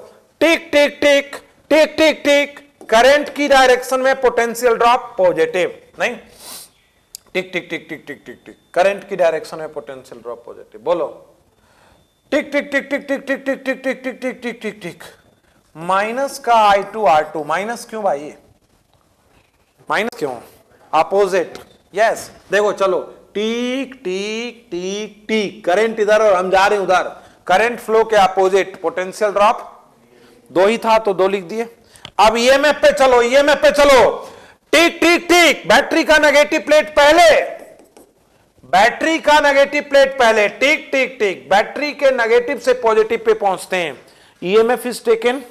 टिक टिक टिक टिक टिक टिक, करंट की डायरेक्शन में पोटेंशियल ड्रॉप पॉजिटिव, नहीं, टिक tick tick tick tick tick टिक, करंट की डायरेक्शन में पोटेंशियल ड्रॉप पॉजिटिव। बोलो, टिक tick tick tick tick tick tick tick tick tick tick tick tick टिक, minus का I2 R2, minus क्यों भाई? Minus क्यों? Opposite, yes. देखो चलो, टिक टिक टिक टिक, current इधर और हम जा रहे हैं उधर, करंट फ्लो के अपोजिट, पोटेंशियल ड्रॉप 2 ही था तो 2 लिख दिए। अब ईएमएफ पे चलो, ईएमएफ पे चलो, टिक टिक टिक, बैटरी का नेगेटिव प्लेट पहले, बैटरी का नेगेटिव प्लेट पहले, टिक टिक टिक, बैटरी के नेगेटिव से पॉजिटिव पे पहुंचते हैं, ईएमएफ इज टेकन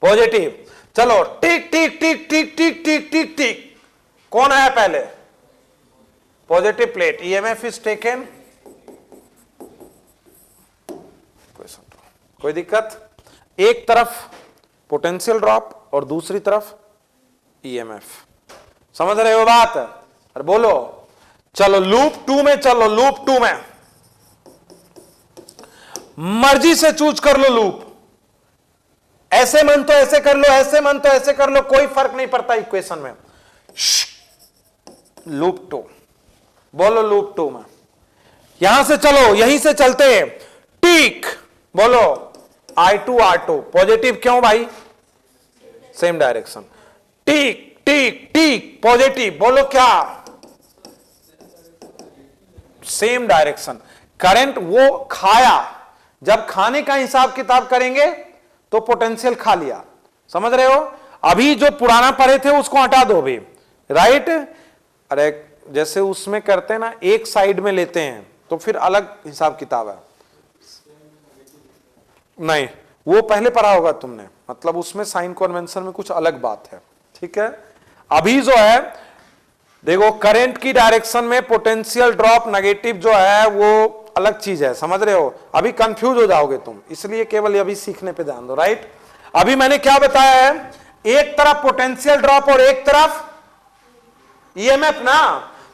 पॉजिटिव। चलो टिक tick tick tick tick tick tick टिक, कौन आया पहले? Positive plate, EMF is taken, कोई दिक्कत? एक तरफ पोटेंशियल ड्रॉप और दूसरी तरफ ईएमएफ, समझ रहे हो बात? और बोलो, चलो लूप 2 में चलो, लूप 2 में मर्जी से चूज कर लो लूप, ऐसे मन तो ऐसे कर लो, ऐसे मन तो ऐसे कर लो, कोई फर्क नहीं पड़ता इक्वेशन में। लूप 2, बोलो लूप 2 में, यहां से चलो, यहीं से चलते हैं, टिक, बोलो I2 R2, पॉजिटिव क्यों भाई? सेम डायरेक्शन, टिक टिक टिक, पॉजिटिव, बोलो क्या? Same direction. करंट वो खाया, जब खाने का हिसाब किताब करेंगे तो पोटेंशियल खा लिया, समझ रहे हो? अभी जो पुराना पढ़े थे उसको हटा दो अभी, राइट? अरे जैसे उसमें करते हैं ना, एक साइड में लेते हैं तो फिर अलग हिसाब किताब है, नहीं वो पहले पढ़ा होगा तुमने, मतलब उसमें साइन कन्वेंशन में कुछ अलग बात है, ठीक है? अभी जो है देखो, करंट की डायरेक्शन में पोटेंशियल ड्रॉप नेगेटिव जो है वो अलग चीज है, समझ रहे हो? अभी कंफ्यूज हो जाओगे तुम, इसलिए केवल अभी सीखने पे ध्यान दो, राइट? अभी मैंने क्या बताया है, एक तरफ पोटेंशियल ड्रॉप और एक तरफ ईएमएफ ना,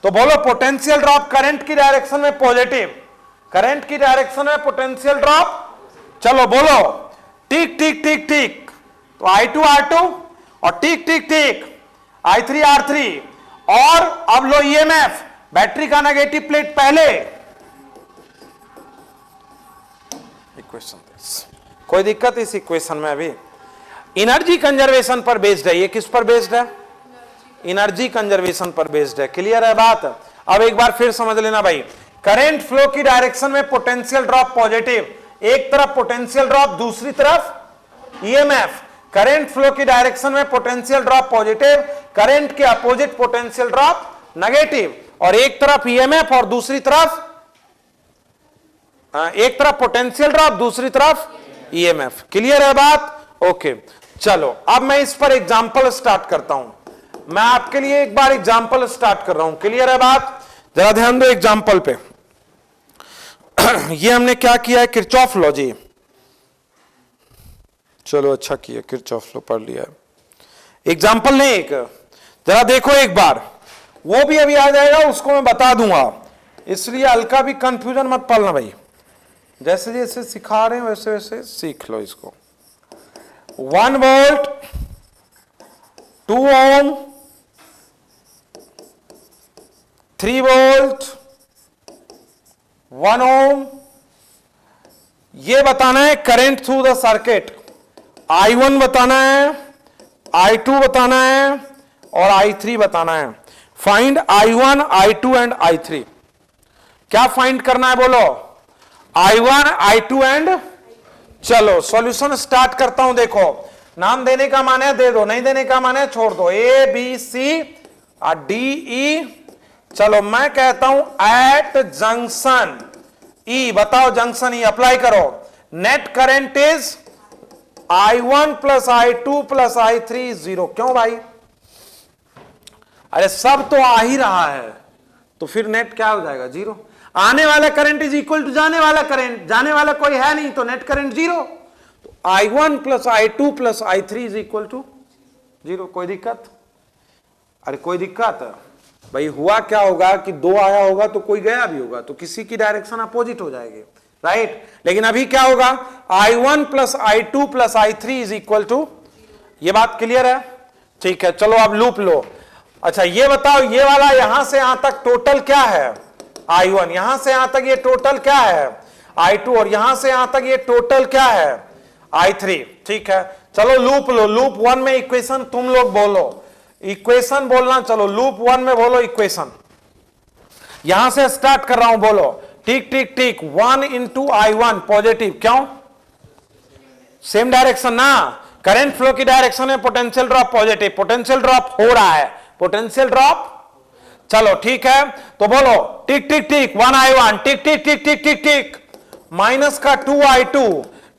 तो बोलो पोटेंशियल ड्रॉप करंट की डायरेक्शन में पॉजिटिव, करंट की डायरेक्शन में पोटेंशियल ड्रॉप, चलो बोलो टिक टिक टिक टिक, तो I2 R2 और टिक टिक टिक I3 R3, और अब लो ईएमएफ, बैटरी का नेगेटिव प्लेट पहले, इक्वेशन कोई दिक्कत इस इक्वेशन में? अभी एनर्जी कंजर्वेशन पर बेस्ड है, ये किस पर बेस्ड है? एनर्जी कंजर्वेशन पर बेस्ड है, क्लियर है बात? अब एक बार फिर समझ लेना भाई, करंट फ्लो की डायरेक्शन में पोटेंशियल ड्रॉप पॉजिटिव, एक तरफ पोटेंशियल ड्रॉप, दूसरी तरफ ईएमएफ, करंट फ्लो की डायरेक्शन में पोटेंशियल ड्रॉप पॉजिटिव, करंट के अपोजिट पोटेंशियल ड्रॉप नेगेटिव, और एक तरफ ईएमएफ और दूसरी तरफ, एक तरफ पोटेंशियल ड्रॉप, दूसरी तरफ ईएमएफ, क्लियर है बात? ओके, चलो अब मैं इस पर एग्जांपल स्टार्ट करता हूं, मैं आपके लिए एक बार एग्जांपल स्टार्ट कर रहा हूं, क्लियर है बात? जरा ध्यान दो एग्जांपल पे। ये हमने क्या किया है, किरचॉफ लॉ जी, चलो अच्छा किया, किरचॉफ लॉ पढ़ लिया है। एग्जांपल नहीं, एक जरा देखो एक बार, वो भी अभी आ जाएगा, उसको मैं बता दूंगा, इसलिए हल्का भी कंफ्यूजन मत पालना भाई, जैसे जैसे सिखा रहे हैं वैसे वैसे सीख लो इसको। 1 वोल्ट, 2 ओम, 3 वोल्ट, 1 ओम, ये बताना है current through the circuit, I1 बताना है, I2 बताना है और I3 बताना है। Find I1, I2 and I3। क्या फाइंड करना है बोलो? I1, I2 एंड, चलो सॉल्यूशन स्टार्ट करता हूं। देखो नाम देने का माने दे दो, नहीं देने का माने छोड़ दो। A B C D E. चलो मैं कहता हूं एट जंक्शन ई, बताओ जंक्शन ई अप्लाई करो। Net current is I1 plus I2 plus I3 0। क्यों भाई? अरे सब तो आ ही रहा है, तो फिर नेट क्या हो जाएगा? 0। आने वाला करंट इज इक्वल टू जाने वाला करंट, जाने वाला कोई है नहीं, तो नेट करंट 0। तो I1 plus I2 plus I3 is equal to 0। कोई दिक्कत? अरे कोई दिक्कत? भाई हुआ क्या होगा कि 2 आया होगा तो कोई गया भी होगा, तो किसी की डायरेक्शन अपोजिट हो जाएगी, राइट? लेकिन अभी क्या होगा? I1 plus I2 plus I3 is equal to, ये बात क्लियर है? ठीक है, चलो अब लूप लो। अच्छा ये बताओ, ये वाला यहां से यहां तक टोटल क्या है? I1। यहां से यहां तक ये टोटल क्या है? I2। और यहां से यहां तक ये टोटल क्या है? I3। ठीक है, चलो लूप लो। लूप 1 में इक्वेशन तुम लोग बोलो, इक्वेशन बोलना। चलो लूप 1 में बोलो इक्वेशन, यहां से स्टार्ट कर रहा हूं, बोलो। ठीक ठीक ठीक। 1 इंटू I1 पॉजिटिव, क्यों? सेम डायरेक्शन ना, करंट फ्लो की डायरेक्शन है, potential drop positive, potential drop हो रहा है, पोटेंशियल ड्रॉप। चलो ठीक है, तो बोलो टिक टिक टिक 1 I1, टिक टिक टिक टिक टिक टिक, माइनस का 2 I2,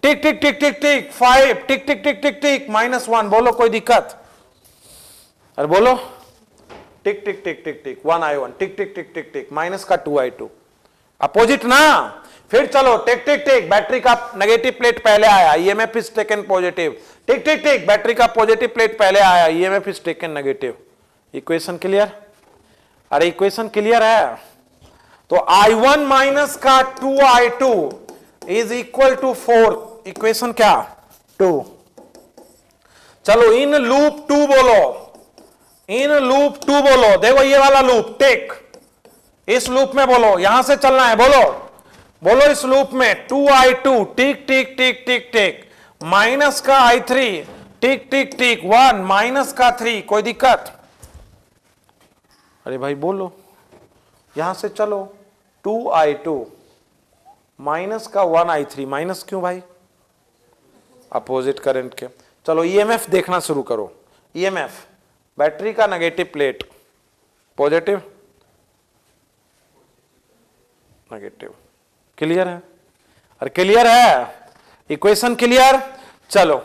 टिक टिक टिक टिक टिक 5, टिक टिक टिक टिक टिक -1। बोलो कोई दिक्कत? अरे बोलो टिक टिक टिक टिक टिक 1 I1, टिक टिक टिक टिक टिक माइनस का 2 I2, अपोजिट ना। फिर चलो टिक टिक टिक, बैटरी का नेगेटिव प्लेट पहले आया, EMF is taken positive. Tick tick tick, battery का पॉजिटिव प्लेट पहले आया, EMF is taken negative. Equation clear? अरे इक्वेशन क्लियर है? तो I1 माइनस का 2 I2 is equal to 4। Equation क्या? 2। चलो इन लूप 2 बोलो, इन लूप 2 बोलो। देखो ये वाला लूप, टेक इस लूप में बोलो, यहां से चलना है, बोलो बोलो इस लूप में 2 I2 टिक टिक टिक टिक टिक, माइनस का I3 टिक टिक टिक 1, माइनस का 3। कोई दिक्कत? अरे भाई बोलो, यहां से चलो 2 I2 माइनस का 1 I3, माइनस क्यों भाई? अपोजिट करंट के। चलो ईएमएफ देखना शुरू करो। ईएमएफ, बैटरी का negative plate positive negative, clear है? अरे क्लियर है? Equation clear? चलो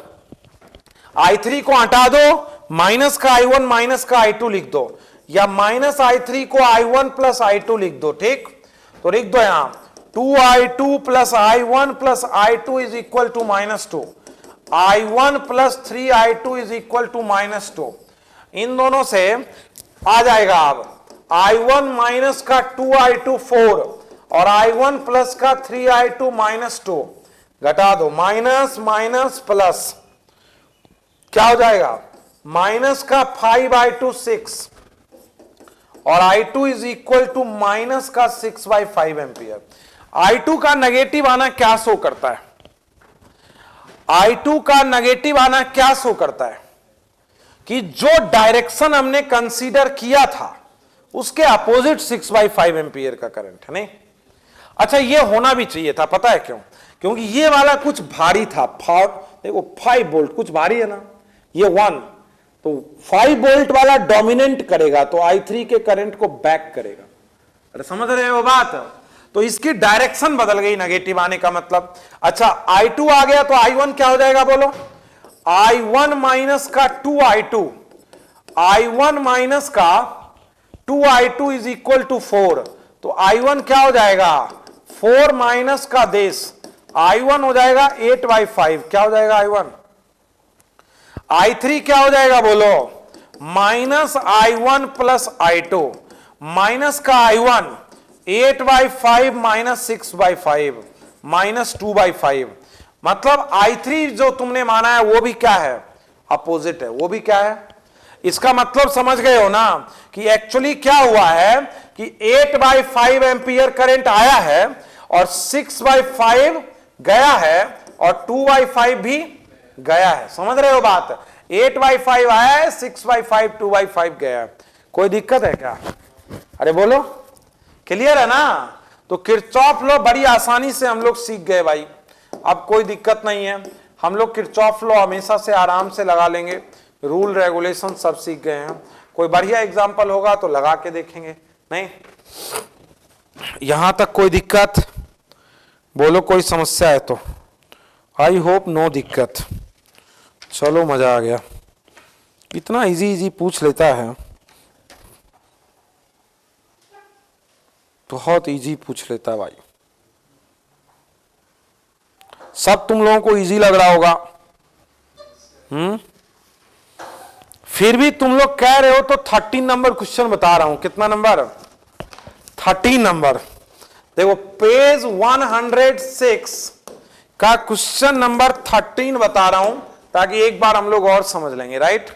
I3 को हटा दो, माइनस का I1 माइनस का I2 लिख दो, या माइनस I3 को I1 प्लस I2 लिख दो। ठीक, तो लिख दो यहां 2 I2 plus I1 plus I2 is equal to -2, I1 plus 3 I2 is equal to -2। इन दोनों से आ जाएगा अब I1 माइनस का 2 I2 4, और I1 प्लस का 3 I2 -2 घटा दो, माइनस माइनस प्लस क्या हो जाएगा? माइनस का 5 I2 6, और I2 is equal to minus का 6/5 एम्पियर। I2 का नेगेटिव आना क्या शो करता है? I2 का नेगेटिव आना क्या शो करता है? कि जो डायरेक्शन हमने कंसीडर किया था उसके अपोजिट 6/5 एम्पियर का करंट है, नहीं? अच्छा ये होना भी चाहिए था, पता है क्यों? क्योंकि ये वाला कुछ भारी था, देखो 5 वोल्ट कुछ भारी है ना, ये 1, तो 5 वोल्ट वाला डोमिनेंट करेगा, तो I3 के करंट को बैक करेगा। अरे समझ रहे हो बात? तो इसकी डायरेक्शन बदल गई, नेगेटिव आने का मतलब। अच्छा I2 आ गया तो I1 क्या हो जाएगा बोलो? I1 माइनस का 2 I2, I1 माइनस का 2 I2 इज इक्वल टू 4, तो I1 क्या हो जाएगा? 4 माइनस का 10, I1 हो जाएगा 8/5। क्या हो जाएगा I1? I3 क्या हो जाएगा बोलो? Minus I1 plus I2, minus का I1 8/5 माइनस 6/5 माइनस 2/5। मतलब I3 जो तुमने माना है वो भी क्या है? अपोजिट है। वो भी क्या है? इसका मतलब समझ गए हो ना कि एक्चुअली क्या हुआ है कि 8/5 एम्पियर करंट आया है और 6/5 गया है और 2/5 भी गया है। समझ रहे हो बात? 8/5 आया है, 6/5 2/5 गया है। कोई दिक्कत है क्या? अरे बोलो, क्लियर है ना? तो किरचॉफ लॉ बड़ी आसानी से हम लोग सीख गए भाई, अब कोई दिक्कत नहीं है। हम लोग किरचॉफ लॉ हमेशा से आराम से लगा लेंगे, रूल रेगुलेशन सब सीख गए हैं। कोई बढ़िया एग्जाम्पल होगा तो लगा के देखेंगे। नहीं, यहां तक कोई दिक्कत? बोलो कोई समस्या है तो। आई होप नो दिक्कत। चलो मजा आ गया, इतना इजी इजी पूछ लेता है, बहुत इजी पूछ लेता है भाई। सब तुम लोगों को इजी लग रहा होगा, फिर भी तुम लोग कह रहे हो तो 13 नंबर क्वेश्चन बता रहा हूं। कितना नंबर? 13 नंबर। देखो पेज 106 का क्वेश्चन नंबर 13 बता रहा हूं ताकि एक बार हम लोग और समझ लेंगे। राइट,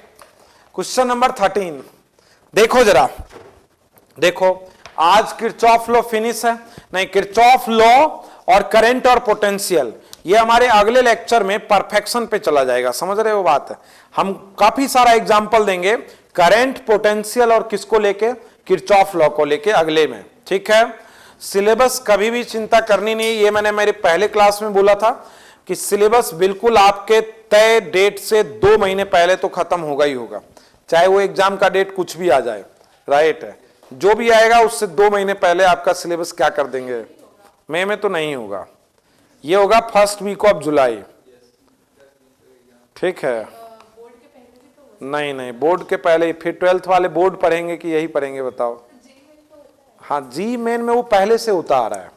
क्वेश्चन नंबर 13 देखो जरा। देखो आज किरचॉफ लॉ फिनिश है, नहीं किरचॉफ लॉ और करंट और पोटेंशियल ये हमारे अगले लेक्चर में परफेक्शन पे चला जाएगा। समझ रहे हो बात है? हम काफी सारा एग्जांपल देंगे करंट, पोटेंशियल और किसको लेके, किरचॉफ लॉ को लेके अगले में। ठीक है, सिलेबस कभी भी चिंता करनी नहीं। ये मैंने मेरे पहले क्लास में बोला था कि सिलेबस बिल्कुल आपके तय डेट से 2 महीने पहले तो खत्म होगा ही होगा, चाहे वो एग्जाम का डेट कुछ भी आ जाए। राइट है, जो भी आएगा उससे 2 महीने पहले आपका सिलेबस क्या कर देंगे। मई में तो नहीं होगा, ये होगा फर्स्ट वीक ऑफ जुलाई। ठीक है, नहीं नहीं बोर्ड के पहले। फिर 12th वाले बोर्ड पढ़ेंगे कि यही पढ़ेंगे बताओ? हाँ, जी मेन में वो पहले से होता आ रहा है,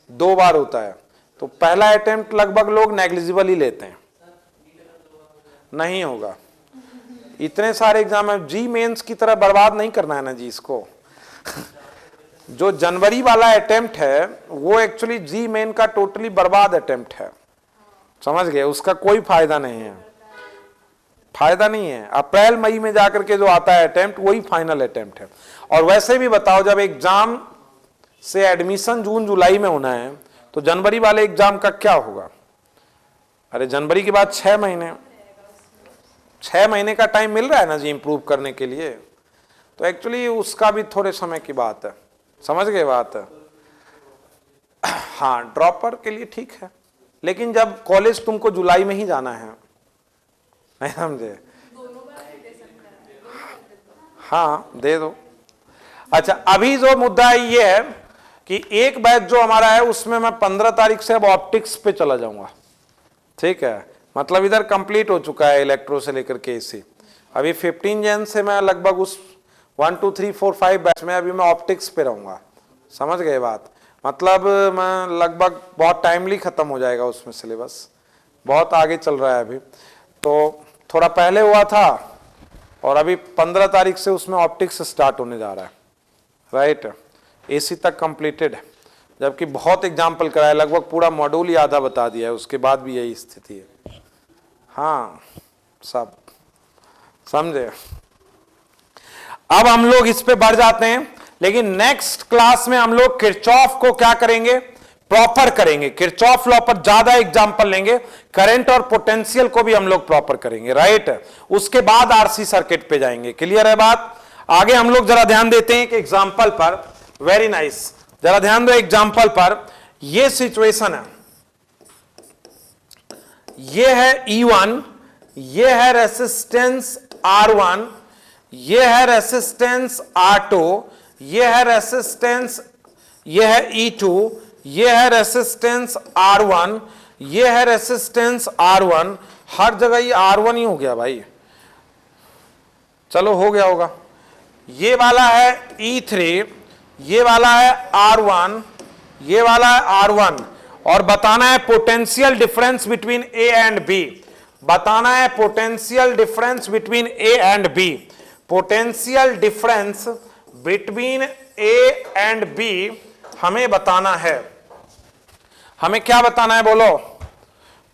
2 बार होता है, तो पहला अटेम्प्ट लगभग लोग नेग्लिजिबल ही लेते हैं। नहीं होगा, इतने सारे एग्जाम है, जी मेंस की तरह बर्बाद नहीं करना है ना जी इसको। जो जनवरी वाला अटेम्प्ट है वो एक्चुअली जी मेन का टोटली बर्बाद अटेम्प्ट है। समझ गए? उसका कोई फायदा नहीं है, फायदा नहीं है। अप्रैल मई में जाकर के जो आता है अटेम्प्ट वही फाइनल अटेम्प्ट है। और वैसे भी बताओ, जब एग्जाम से एडमिशन जून जुलाई में होना है तो जनवरी वाले एग्जाम का क्या होगा? अरे जनवरी के बाद 6 महीने, 6 महीने का टाइम मिल रहा है ना जी इंप्रूव करने के लिए, तो एक्चुअली उसका भी थोड़े समय की बात है। समझ गए बात? हाँ, ड्रॉपर के लिए ठीक है, लेकिन जब कॉलेज तुमको जुलाई में ही जाना है, नहीं समझे? हाँ दे दो। अच्छा, अभी जो मुद्दा है ये है कि एक बैच जो हमारा है उसमें मैं 15 तारीख से अब ऑप्टिक्स पे चला जाऊंगा। ठीक है, मतलब इधर कंप्लीट हो चुका है इलेक्ट्रो से लेकर के एसी। अभी 15 जन से मैं लगभग उस 1 2 3 4 5 बैच में अभी मैं ऑप्टिक्स पे रहूंगा। समझ गए बात? मतलब मैं लगभग बहुत टाइमली खत्म हो जाएगा उसमें सिलेबस, बहुत आगे चल रहा है अभी। तो थोड़ा पहले हुआ था और अभी 15 तारीख से उसमें ऑप्टिक्स स्टार्ट होने जा रहा है। राइट, एसी तक कंप्लीटेड है, जबकि बहुत एग्जाम्पल कराया, लगभग पूरा मॉड्यूल ही आधा बता दिया है, उसके बाद भी यही स्थिति है। हाँ सब समझे? अब हम लोग इस पे बढ़ जाते हैं, लेकिन नेक्स्ट क्लास में हम लोग किरचॉफ को क्या करेंगे, प्रॉपर करेंगे। किरचॉफ लॉ पर ज्यादा एग्जांपल लेंगे, करंट और पोटेंशियल को भी हम लोग प्रॉपर करेंगे। राइट, उसके बाद आरसी सर्किट पे जाएंगे। क्लियर है बात? आगे हम लोग जरा ध्यान देते हैं एक एग्जांपल पर। वेरी नाइस, जरा ध्यान दो एग्जांपल पर। ये सिचुएशन है, ये है E1, ये है रेसिस्टेंस R1, ये है रेसिस्टेंस R2, ये है रेसिस्टेंस, ये है E2, ये है रेसिस्टेंस R1, ये है रेसिस्टेंस R1। हर जगह ये R1 ही हो गया भाई, चलो हो गया होगा। ये वाला है E3, ये वाला है R1, ये वाला है R1, और बताना है potential difference between A and B। बताना है potential difference between A and B। Potential difference between A and B हमें बताना है। हमें क्या बताना है बोलो?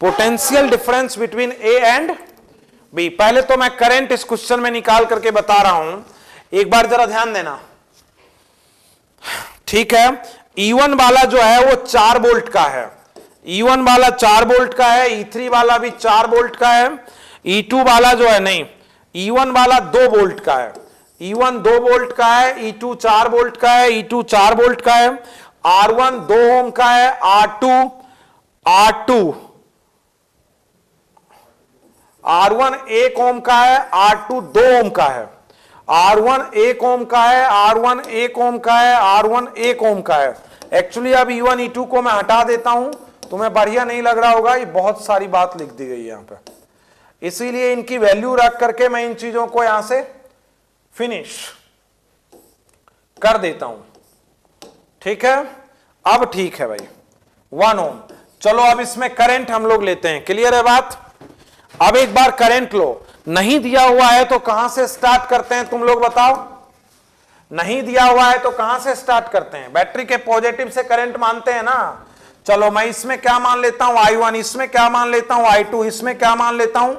Potential difference between A and B। पहले तो मैं करंट इस क्वेश्चन में निकाल करके बता रहा हूं, एक बार जरा ध्यान देना। ठीक है, E1 वाला जो है वो 4 वोल्ट का है, E1 वाला 4 वोल्ट का है, E3 वाला भी 4 वोल्ट का है, E2 वाला जो है नहीं, E1 वाला 2 वोल्ट का है, E1 2 वोल्ट का है, E2 4 वोल्ट का है, E2 4 वोल्ट का है, R1 2 ओम का है, R2 R1 1 ओम का है, R2 2 ओम का है। R1 1 ओम का है, R1 1 ओम का है, R1 1 ओम का है। एक्चुअली अब E1 E2 को मैं हटा देता हूं, तुम्हें बढ़िया नहीं लग रहा होगा, ये बहुत सारी बात लिख दी गई है यहां पे, इसीलिए इनकी वैल्यू रख करके मैं इन चीजों को यहां से फिनिश कर देता हूं। ठीक है, अब ठीक है भाई, 1 ओम। चलो अब इसमें करंट हम लोग लेते हैं, क्लियर है बात। अब एक बार करंट लो, नहीं दिया हुआ है तो कहां से स्टार्ट करते हैं तुम लोग बताओ, नहीं दिया हुआ है तो कहां से स्टार्ट करते हैं, बैटरी के पॉजिटिव से करंट मानते हैं ना। चलो मैं इसमें क्या मान लेता हूं I1, इसमें क्या मान लेता हूं I2, इसमें क्या मान लेता हूं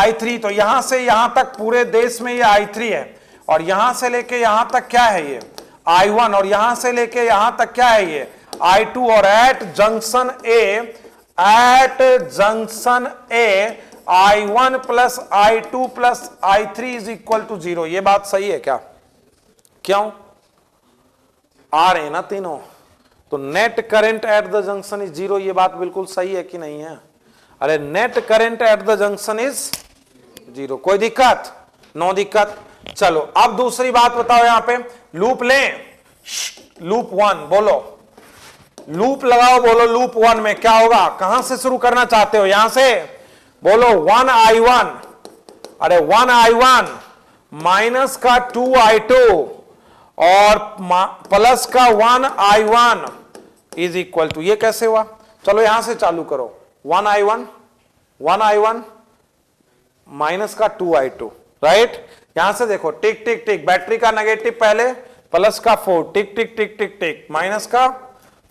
I3। तो यहां से यहां तक पूरे देश में ये I3 है, और यहां से लेके यहां तक क्या है ये I1, और यहां से लेके यहां तक क्या है ये I2। और at junction A I1 plus I2 plus I3 is equal to 0। ये बात सही है क्या, क्यों आ रहे हैं ना तीनों, तो net current at the junction is 0, ये बात बिल्कुल सही है कि नहीं है। अरे net current at the junction is 0, कोई दिक्कत, नो दिक्कत। चलो अब दूसरी बात बताओ, यहां पे लूप लें, लूप 1 बोलो, लूप लगाओ, बोलो लूप 1 में क्या होगा, कहां से शुरू करना चाहते हो, यहां से बोलो 1 I1, अरे 1 I1 माइनस का 2 I2 और प्लस का 1 I1 इज इक्वल टू, ये कैसे हुआ, चलो यहां से चालू करो, 1 I1 माइनस का 2 I2, राइट। यहां से देखो टिक टिक टिक, बैटरी का नेगेटिव पहले, प्लस का 4, टिक टिक टिक टिक टिक, माइनस का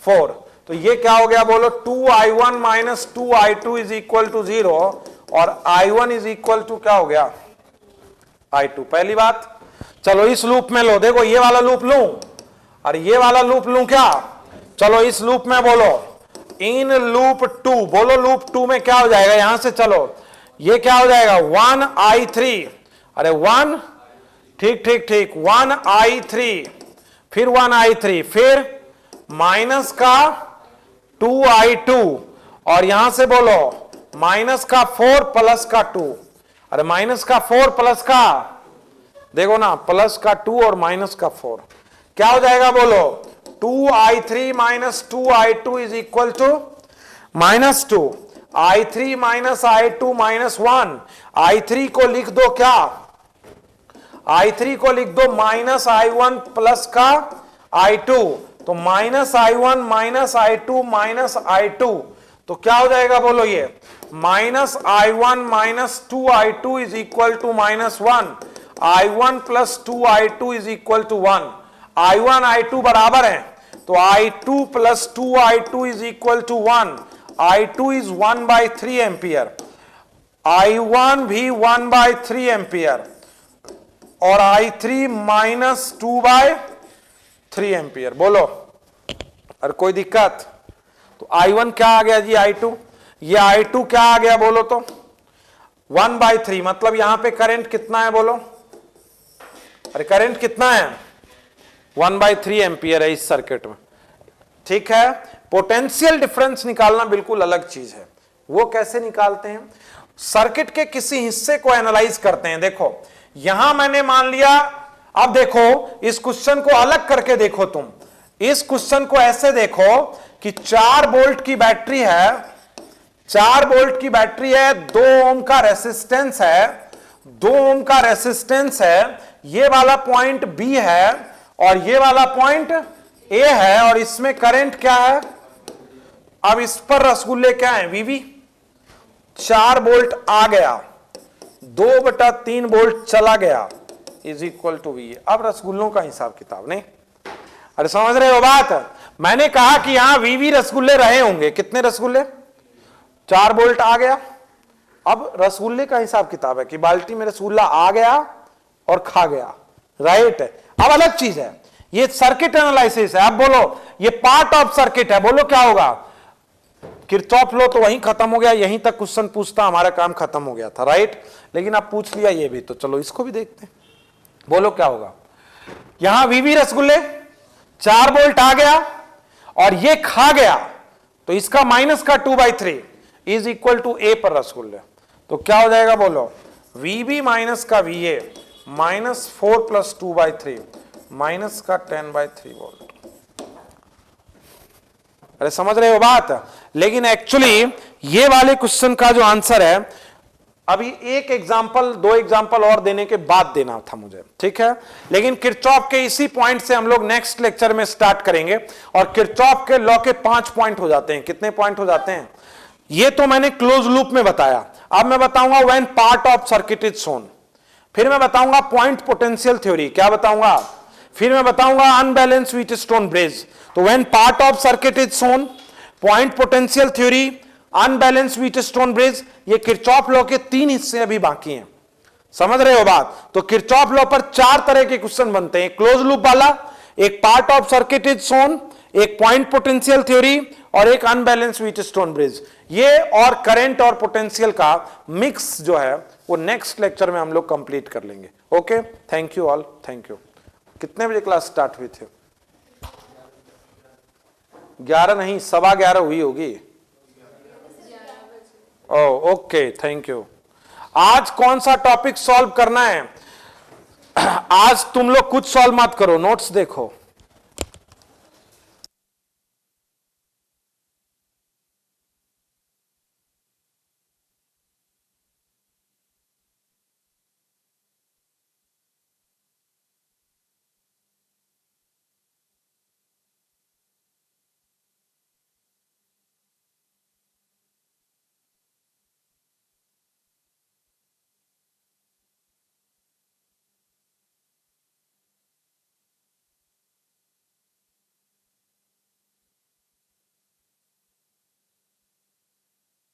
4, तो ये क्या हो गया बोलो 2 I1 minus 2 I2 is equal to 0, और I1 इज इक्वल टू क्या हो गया I2। पहली बात, चलो इस लूप में लो, देखो ये वाला लूप लूं, और ये वाला लूप लूं क्या, चलो इस लूप में बोलो इन लूप 2, बोलो लूप 2 में क्या हो जाएगा, यहां से चलो ये क्या हो जाएगा 1 I3, अरे 1, ठीक ठीक ठीक, 1 I3, फिर 1 I3, फिर माइनस का 2 I2, और यहां से बोलो माइनस का 4 प्लस का 2, अरे माइनस का 4 प्लस का, देखो ना प्लस का 2 और माइनस का 4, क्या हो जाएगा बोलो 2 I3 minus 2 I2 is equal to minus 2, I3 minus I2 minus 1, I3 को लिख दो क्या, I3 को लिख दो माइनस I1 प्लस का I2, तो minus I1 minus I2 minus I2, तो क्या हो जाएगा बोलो ये minus I1 minus 2 I2 is equal to minus 1, I1 plus 2 I2 is equal to 1, I1 I2 बराबर है, तो I2 plus 2 I2 is equal to 1, I2 is 1/3 ampere, I1 भी 1/3 एम्पियर, और I3 माइनस 2/3 एम्पियर, बोलो और कोई दिक्कत। तो I1 क्या आ गया जी I2, ये I2 क्या आ गया बोलो तो 1/3, मतलब यहां पे करंट कितना है बोलो, अरे करंट कितना है 1/3 एम्पियर है इस सर्किट में। ठीक है, पोटेंशियल डिफरेंस निकालना बिल्कुल अलग चीज है, वो कैसे निकालते हैं, सर्किट के किसी हिस्से को एनालाइज करते हैं। देखो यहां मैंने मान लिया, अब देखो इस क्वेश्चन को अलग करके देखो, तुम इस क्वेश्चन को ऐसे देखो कि 4 वोल्ट की बैटरी है, 4 वोल्ट की बैटरी है, 2 ओम का रेसिस्टेंस है, 2 ओम का रेसिस्टेंस है, ये वाला पॉइंट बी है और ये वाला पॉइंट ए है, और इसमें करंट क्या है, अब इस पर रसगुल्ले क्या है वीवी, 4 वोल्ट आ गया, 2/3 वोल्ट चला गया इज इक्वल टू वी। अब रसगुल्लों का हिसाब किताब नहीं, अरे समझ रहे हो बात, मैंने कहा कि यहां वीवी रसगुल्ले रहे होंगे, कितने रसगुल्ले 4 वोल्ट आ गया, अब रसगुल्ले का हिसाब किताब है कि बाल्टी में रसगुल्ला आ गया और खा गया, राइट। अब अलग चीज है, ये सर्किट एनालिसिस है। अब बोलो ये पार्ट ऑफ सर्किट है, बोलो क्या होगा, किरचॉफ लो तो वहीं खत्म हो गया, यहीं तक क्वेश्चन पूछता हमारा काम खत्म हो गया था, राइट। लेकिन अब पूछ लिया ये भी, तो चलो इसको भी देखते हैं, बोलो क्या होगा, यहां वीवी रसगुल्ले 4 वोल्ट आ गया और ये खा गया, तो इसका माइनस का 2/3 इज इक्वल टू ए पर रसगुल्ले, तो क्या हो जाएगा बोलो, VB माइनस का VA माइनस 4 + 2/3 माइनस का 10/3 वोल्ट। अरे समझ रहे हो बात? लेकिन एक्चुअली ये वाले क्वेश्चन का जो आंसर है, अभी एक एग्जाम्पल 2 एग्जाम्पल और देने के बाद देना था मुझे, ठीक है। लेकिन किरचॉफ के इसी पॉइंट से हम लोग नेक्स्ट लेक्चर में स्टार्ट करेंगे। और किरचॉफ के लॉ के 5 पॉइंट हो जाते हैं। कितने पॉइंट हो जाते हैं? ये तो मैंने क्लोज लूप में बताया। अब मैं बताऊंगा when part of circuit is shown, फिर मैं बताऊंगा पॉइंट पोटेंशियल थ्योरी। क्या बताऊंगा? फिर मैं बताऊंगा अनबैलेंस व्हीटस्टोन ब्रिज। तो when part of circuit is shown, point potential theory, unbalance Wheatstone bridge, ये किरचॉफ लॉ के 3 हिस्से अभी बाकी हैं। समझ रहे हो बात? तो किरचॉफ लॉ पर 4 तरह के क्वेश्चन बनते हैं, एक क्लोज लूप वाला, एक part of circuit is shown, एक पॉइंट पोटेंशियल थ्योरी और एक अनबैलेंस व्हीटस्टोन ब्रिज। ये और करंट और पोटेंशियल का मिक्स जो है वो नेक्स्ट लेक्चर में हम लोग कंप्लीट कर लेंगे। Okay, thank you all, thank you. कितने बजे क्लास स्टार्ट हुई थी? 11 नहीं, 11:15 हुई होगी। Okay, thank you. आज कौन सा टॉपिक सॉल्व करना है? आज तुम लोग कुछ सॉल्व मत करो, नोट्स देखो।